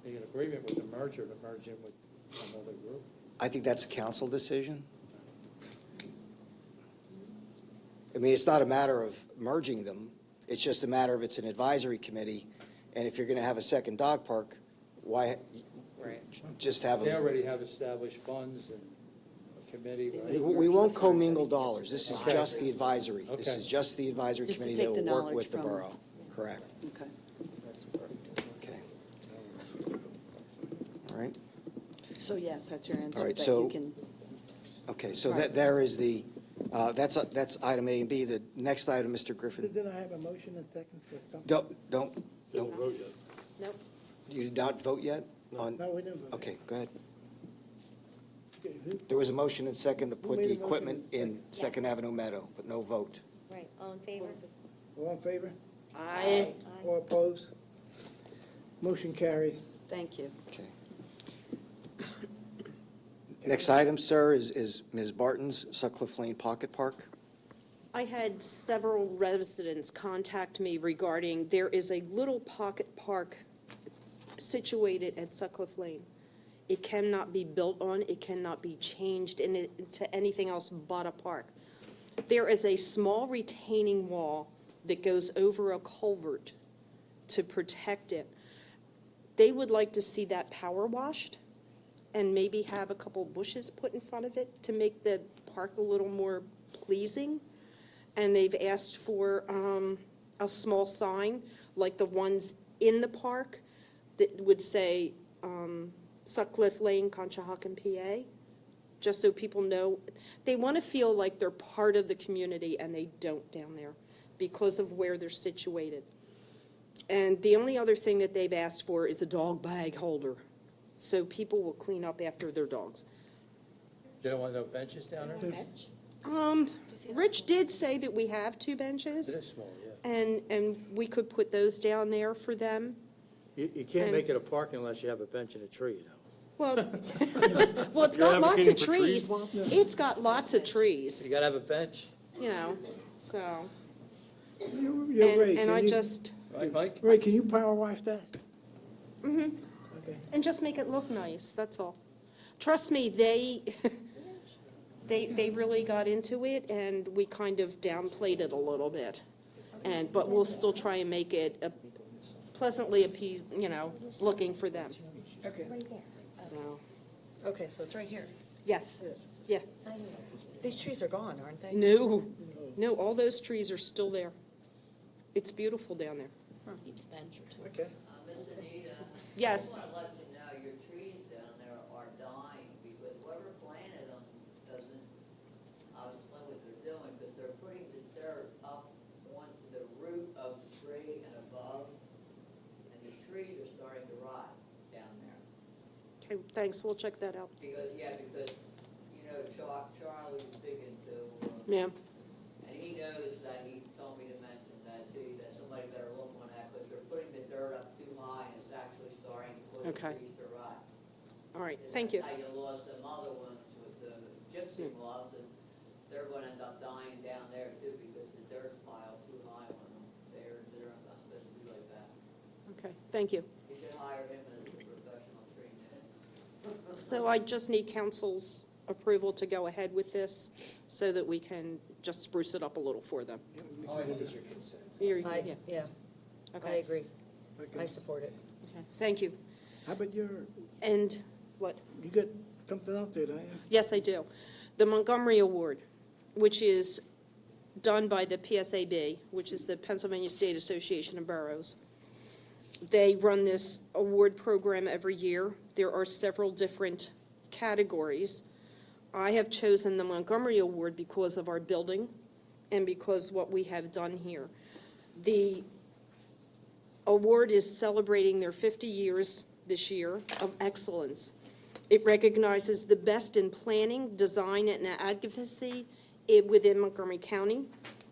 in agreement with the merger to merge in with another group? I think that's a council decision. I mean, it's not a matter of merging them, it's just a matter of it's an advisory committee, and if you're gonna have a second dog park, why Right. just have They them? already have established funds and a committee, right? We won't commingle dollars, this is Okay. just the advisory. This Okay. is just the advisory Just to committee take that the will work knowledge with the from- borough, correct, Okay. okay. All right, So yes, that's your answer, All right, that so- you can, okay, so Right. there is the, that's item A and B. The next item, Mr. Griffin, Didn't I have a motion and second for something? don't, Didn't vote yet. Nope. you did not vote yet? No. On No, we didn't vote. Okay, go ahead. Okay, who- There was a motion and second to put made the a motion? equipment in Second Avenue Meadow, but no vote. Right, all in favor? All in favor? I, All opposed? Motion carries. thank you. Okay. Next item, sir, is Ms. Barton's Sutcliffe Lane Pocket Park. I had several residents contact me regarding, there is a little pocket park situated at Sutcliffe Lane. It cannot be built on, it cannot be changed into anything else but a park. There is a small retaining wall that goes over a culvert to protect it. They would like to see that power washed and maybe have a couple bushes put in front of it to make the park a little more pleasing. And they've asked for a small sign, like the ones in the park, that would say Sutcliffe Lane, Conshohocken, PA, just so people know. They want to feel like they're part of the community, and they don't down there because of where they're situated. And the only other thing that they've asked for is a dog bag holder, so people will clean up after their dogs. They don't want no benches down there? Rich did say that we have 2 benches. It is small, yeah. And we could put those down there for them. You can't And- make it a park unless you have a bench and a tree, you know? Well, it's You're got lots advocating of for trees, trees. Bob? It's got lots of trees, You gotta have a bench, you know, so. You're Ray. And Can I you- just, right, Mike? Ray, can you power wash that? mhm, Okay. and just make it look nice, that's all. Trust me, they really got into it, and we kind of downplayed it a little bit. But we'll still try and make it pleasantly looking for them, Okay. so, Okay, so it's right here. yes. These trees are gone, aren't they? No, all those trees are still there. It's beautiful down there. Needs a bench or two. Okay. Miss Anita? Yes. I want to let you know your trees down there are dying because whoever planted them doesn't obviously know what they're doing because they're putting the dirt up onto the root of the tree and above, and the trees are starting to rot down there. Okay, thanks, we'll check that out. Because Charlie was big into, Yeah. and he knows that, he told me to mention that too, that somebody better look on that because they're putting the dirt up too high and it's actually starting to cause the Okay. trees to rot. All right, thank you. That's how you lost them other ones with the gypsy moths, and they're gonna end up dying down there too because the dirt's piled too high on them. They're not supposed to be like that. Okay, thank you. You should hire him as a professional tree man. So I just need council's approval to go ahead with this so that we can just spruce it up a little for them. All I need is your consent. Yeah, I Okay, agree. Okay. I support it. okay, thank you. How about And what? you got something else there, don't you? Yes, I do. The Montgomery Award, which is done by the PSAB, which is the Pennsylvania State Association of Boroughs. They run this award program every year. There are several different categories. I have chosen the Montgomery Award because of our building and because what we have done here. The award is celebrating their 50 years this year of excellence. It recognizes the best in planning, design, and advocacy within Montgomery County.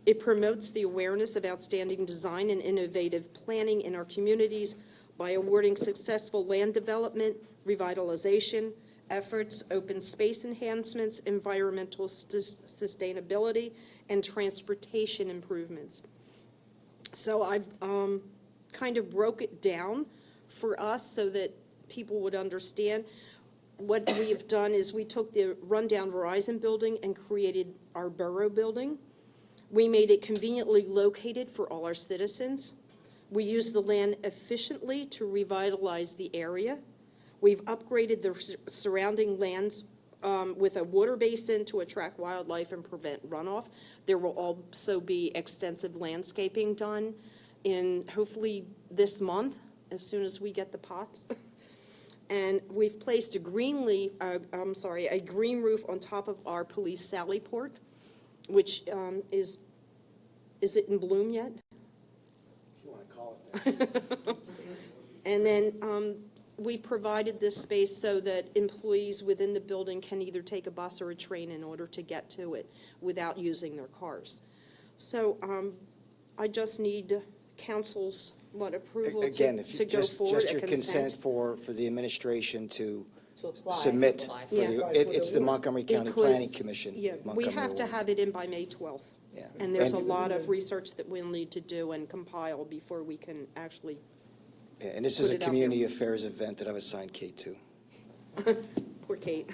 It promotes the awareness of outstanding design and innovative planning in our communities by awarding successful land development, revitalization, efforts, open space enhancements, environmental sustainability, and transportation improvements. So I've kind of broke it down for us so that people would understand. What we have done is we took the rundown Verizon building and created our Borough building. We made it conveniently located for all our citizens. We used the land efficiently to revitalize the area. We've upgraded the surrounding lands with a water basin to attract wildlife and prevent runoff. There will also be extensive landscaping done in hopefully this month, as soon as we get the pots. And we've placed a green roof on top of our police sally port, which is it in bloom yet? If you want to call it that. And then we provided this space so that employees within the building can either take a bus or a train in order to get to it without using their cars. So I just need council's, approval Again, to if you go forward, just a your consent for the administration to submit. Apply For for the, Yeah. it's the Montgomery County Because, Planning Commission. Yeah, we Montgomery have to Ward. have it in by May 12th. Yeah. And there's a lot of research that we'll need to do and compile before we can actually, Yeah, and this is put a it out community there. affairs event that I've assigned Kate to. poor Kate.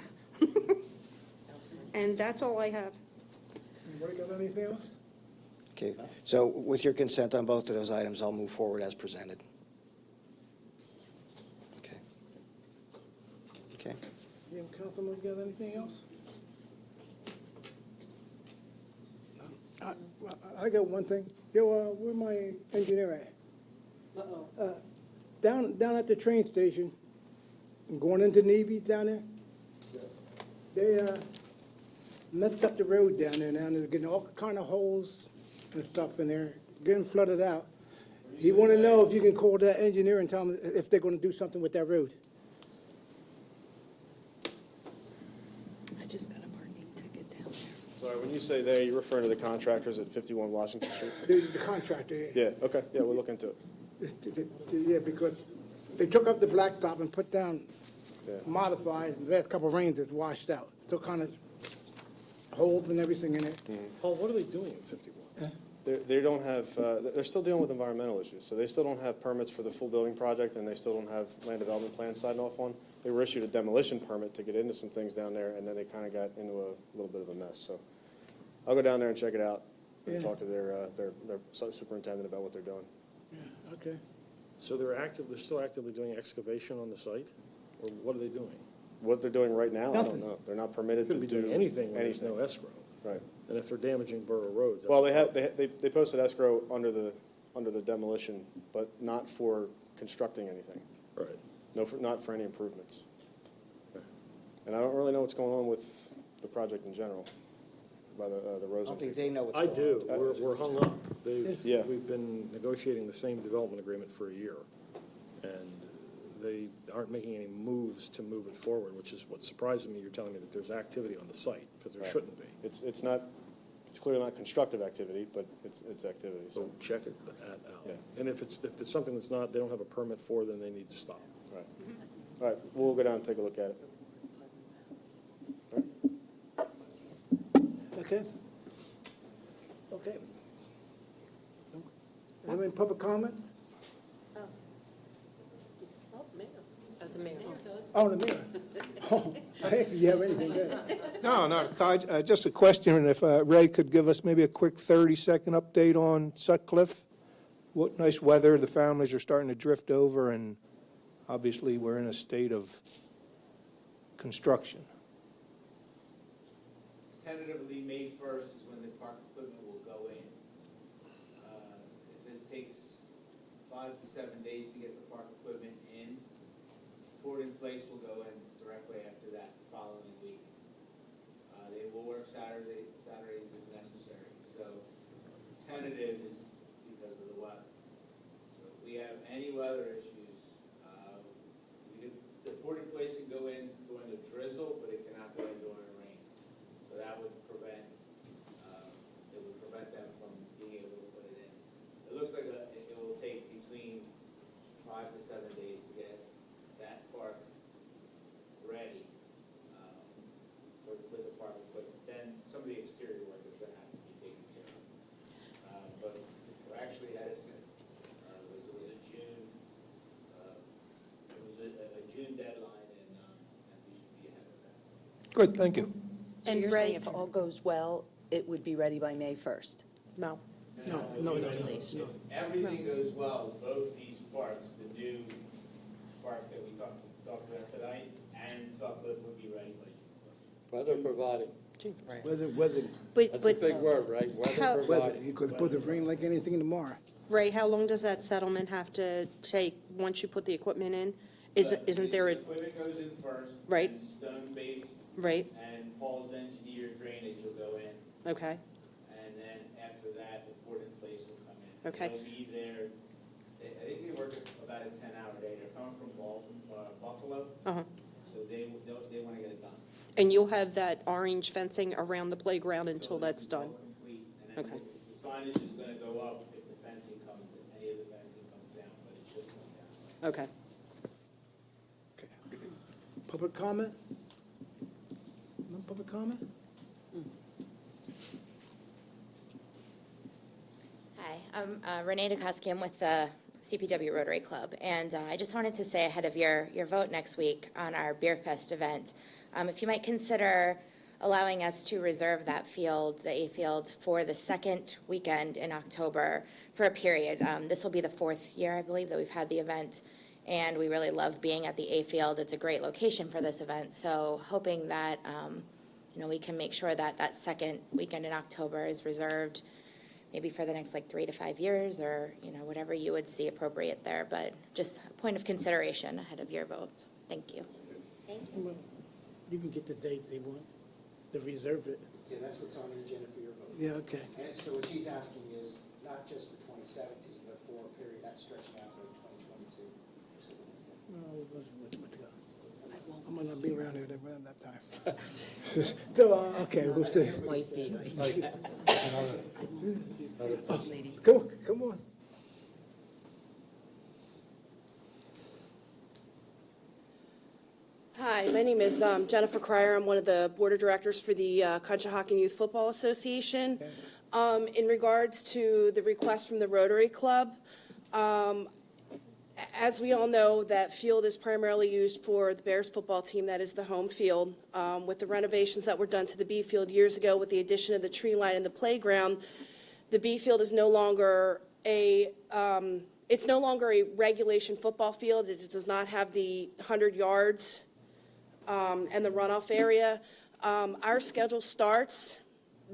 And that's all I have. Anybody got anything else? Okay, so with your consent on both of those items, I'll move forward as presented. Okay. Okay. You councilman got anything else? I got one thing. Yo, where my engineer at? Down at the train station, going into Navy down there, they messed up the road down there now. They're getting all kind of holes and stuff in there, getting flooded out. He want to know if you can call that engineer and tell him if they're going to do something with that road. I just got a parking ticket down there. Sorry, when you say they, you're referring to the contractors at 51 Washington Street? The contractor. Yeah, okay, yeah, we'll look into it. Yeah, because they took up the blacktop and put down Yeah. modified, and the last couple of rains it's washed out. Still kind of holes and everything in it. Paul, what are they doing in 51? Huh? They don't have, they're still dealing with environmental issues, so they still don't have permits for the full building project, and they still don't have land development plan signed off on. They were issued a demolition permit to get into some things down there, and then they kind of got into a little bit of a mess, so I'll go down there and check it out, and Yeah. talk to their superintendent about what they're doing. Yeah, okay. So they're still actively doing excavation on the site, or what are they doing? What they're doing right now, I Nothing. don't know. They're not permitted to Could do be doing anything when there's anything. no escrow. Right. And if they're damaging borough roads, that's. Well, a problem. they posted escrow under the demolition, but not for constructing anything. Right. No, not for any improvements. And I don't really know what's going on with the project in general, by the I Rosen. don't think they know what's I going on. do. We're hung up. Yeah. We've been negotiating the same development agreement for a year. And they aren't making any moves to move it forward, which is what surprises me. You're telling me that there's activity on the site, because there Right. shouldn't be. It's clearly not constructive activity, but it's activity, so. So check it out. Yeah. And if it's something that's not, they don't have a permit for, then they need to stop. Right. All right, we'll go down and take a look at it. Okay. Okay. Have any public comment? The mayor. Oh, the mayor. Oh, I think you have anything there. No, just a question, if Ray could give us maybe a quick 30-second update on Sutcliffe. What nice weather, the families are starting to drift over, and obviously we're in a state of construction. Tentatively, May 1st is when the park equipment will go in. If it takes 5 to 7 days to get the park equipment in, poured in place will go in directly after that, the following week. They will work Saturdays if necessary. So tentative is because of the weather. So if we have any weather issues, the poured in place can go in during the drizzle, but it cannot go in during the rain. So that would prevent them from being able to put it in. It looks like it will take between 5 to 7 days to get that park ready. Good, thank you. So And you're Ray- saying if all goes well, it would be ready by May 1st? No. No. If everything goes well, both these parks, the new park that we talked about tonight and Sutcliffe would be ready by June 1st. Weather providing. Weather, That's a big word, right? How- Weather weather, providing. you could put the rain like anything tomorrow. Ray, how long does that settlement have to take once you put the equipment in? Isn't there a, The equipment goes in first. Right. And stone base right, and Paul's engineered drainage will go in. okay, And then after that, the port in place will come in. Okay. They'll be there, I think they work about a 10-hour day. They're coming from Buffalo, uh-huh. so they want to get it done. And you'll have that orange fencing around the playground until So that's this is all done? complete. And then Okay. the signage is going to go up if the fencing comes, if any of the fencing comes down, but it should come down. Okay. Public comment? No public comment? Hi, I'm Renee DeKoski. I'm with the CPW Rotary Club, and I just wanted to say ahead of your vote next week on our Beer Fest event, if you might consider allowing us to reserve that field, the A field, for the second weekend in October for a period. This will be the fourth year, I believe, that we've had the event, and we really love being at the A field. It's a great location for this event, so hoping that, we can make sure that that second weekend in October is reserved maybe for the next 3 to 5 years, or, whatever you would see appropriate there, but just a point of consideration ahead of your vote. Thank you. Well, you can get the date they want, to reserve it. Yeah, that's what's on the agenda for your vote. Yeah, okay. And so what she's asking is not just for 2017, but for a period that's stretching out to 2022. I'm gonna be around here around that time. So, okay, we'll see. Come on. Hi, my name is Jennifer Cryer. I'm one of the board of directors for the Conshohocken Youth Football Association. In regards to the request from the Rotary Club, as we all know, that field is primarily used for the Bears football team. That is the home field. With the renovations that were done to the B field years ago, with the addition of the tree line and the playground, the B field is no longer it's no longer a regulation football field. It does not have the 100 yards and the runoff area. Our schedule starts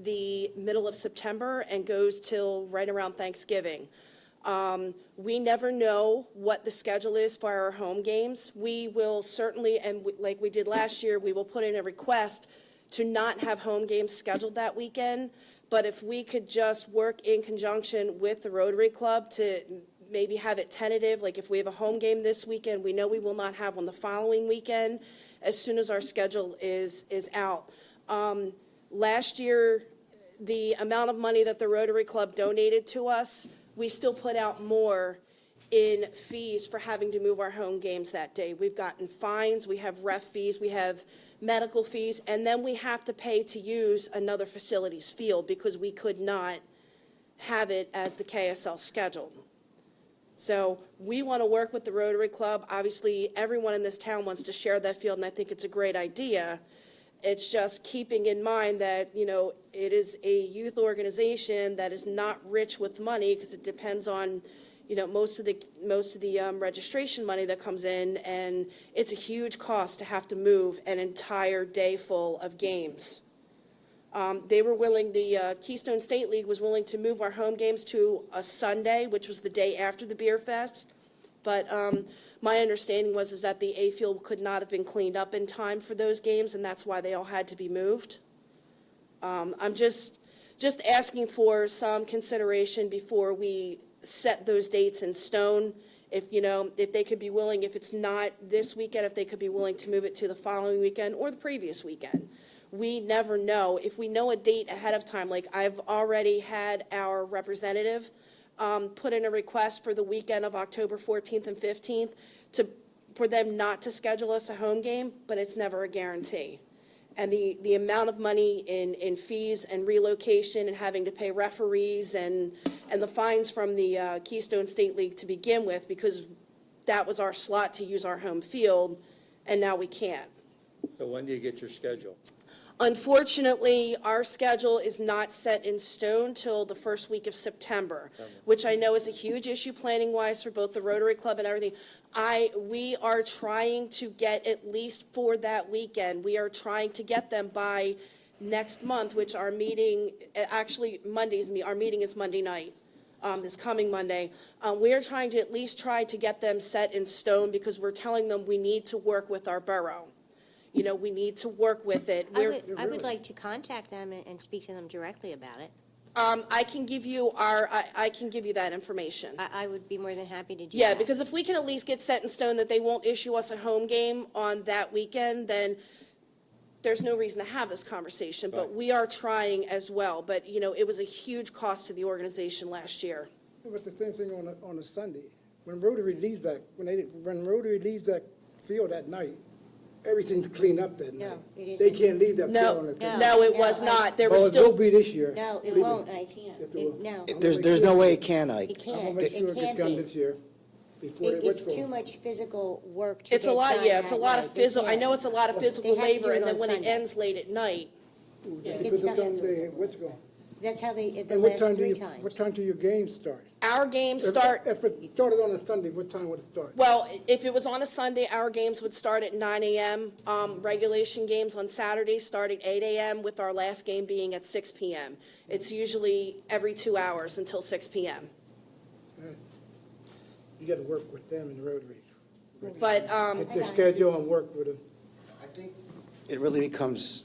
the middle of September and goes till right around Thanksgiving. We never know what the schedule is for our home games. We will certainly, and like we did last year, we will put in a request to not have home games scheduled that weekend. But if we could just work in conjunction with the Rotary Club to maybe have it tentative, like if we have a home game this weekend, we know we will not have one the following weekend as soon as our schedule is out. Last year, the amount of money that the Rotary Club donated to us, we still put out more in fees for having to move our home games that day. We've gotten fines, we have ref fees, we have medical fees, and then we have to pay to use another facility's field because we could not have it as the KSL scheduled. So we want to work with the Rotary Club. Obviously, everyone in this town wants to share that field, and I think it's a great idea. It's just keeping in mind that, it is a youth organization that is not rich with money because it depends on, most of the registration money that comes in, and it's a huge cost to have to move an entire day full of games. They were willing, the Keystone State League was willing to move our home games to a Sunday, which was the day after the Beer Fest. But my understanding was that the A field could not have been cleaned up in time for those games, and that's why they all had to be moved. I'm just asking for some consideration before we set those dates in stone. If they could be willing, if it's not this weekend, if they could be willing to move it to the following weekend or the previous weekend. We never know. If we know a date ahead of time, like I've already had our representative put in a request for the weekend of October 14th and 15th for them not to schedule us a home game, but it's never a guarantee. And the amount of money in fees and relocation and having to pay referees and the fines from the Keystone State League to begin with, because that was our slot to use our home field, and now we can't. So when do you get your schedule? Unfortunately, our schedule is not set in stone till the first week of September, which I know is a huge issue planning-wise for both the Rotary Club and everything. We are trying to get, at least for that weekend, we are trying to get them by next month, which our meeting, actually our meeting is Monday night, this coming Monday. We are trying to at least try to get them set in stone because we're telling them we need to work with our borough. You know, we need to work with it. I would like to contact them and speak to them directly about it. I can give you I can give you that information. I would be more than happy to do that. Yeah, because if we can at least get set in stone that they won't issue us a home game on that weekend, then there's no reason to have this conversation, but we are trying as well. But, you know, it was a huge cost to the organization last year. But the same thing on a Sunday, when Rotary leaves that, when Rotary leaves that field that night, everything's cleaned up that night. it isn't. They can't leave that field on the. No, it was not. There was It will still, be this year. No, it Believe me. won't, Ike. Yes, it will. No, There's no way it can, Ike. it I'm gonna can't. make sure It it gets can't done be. this year, before they It's whistle. too much physical work to it's a get lot, done yeah, it's a that lot night. of They physical, I can't. know it's a lot of physical They have to do labor, it and then on when it Sunday. ends late at night, Because It's it's on not- the, what's going, That's how the and what last time do 3 you, times. what time do your games start? our games start. If it started on a Sunday, what time would it start? Well, if it was on a Sunday, our games would start at 9 a.m. Regulation games on Saturday start at 8 a.m., with our last game being at 6 p.m. It's usually every 2 hours until 6 p.m. You gotta work with them in the Rotary. But Get their schedule and work with them. I think it really becomes,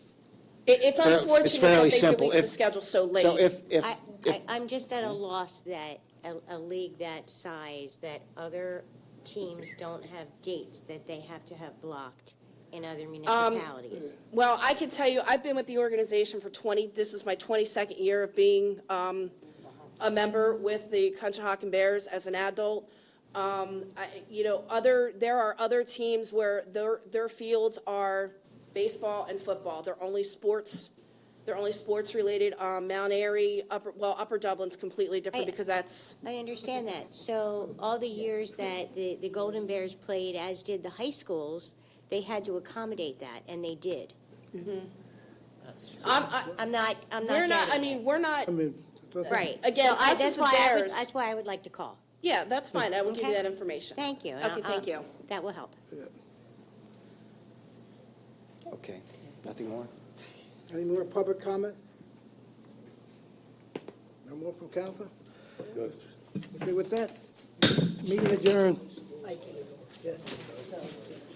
it's Fair- it's unfortunate that fairly they simple. released the If- schedule so late. so if, I'm just at a loss that a league that size, that other teams don't have dates that they have to have blocked in other municipalities. Well, I can tell you, I've been with the organization for this is my 22nd year of being a member with the Conshohocken Bears as an adult. There are other teams where their fields are baseball and football. They're only sports related. Mount Airy, Upper Dublin's completely different because that's. I understand that. So all the years that the Golden Bears played, as did the high schools, they had to accommodate that, and they did. I'm not We're not. I getting mean, it. we're not. Right. Again, So us as the Bears. that's why I would like to call. Yeah, that's fine. I will give you Okay. that information. Thank you. Okay, thank you. That will help. okay, nothing more? Any more public comment? No more from council? Good. Okay with that? Meeting adjourned. So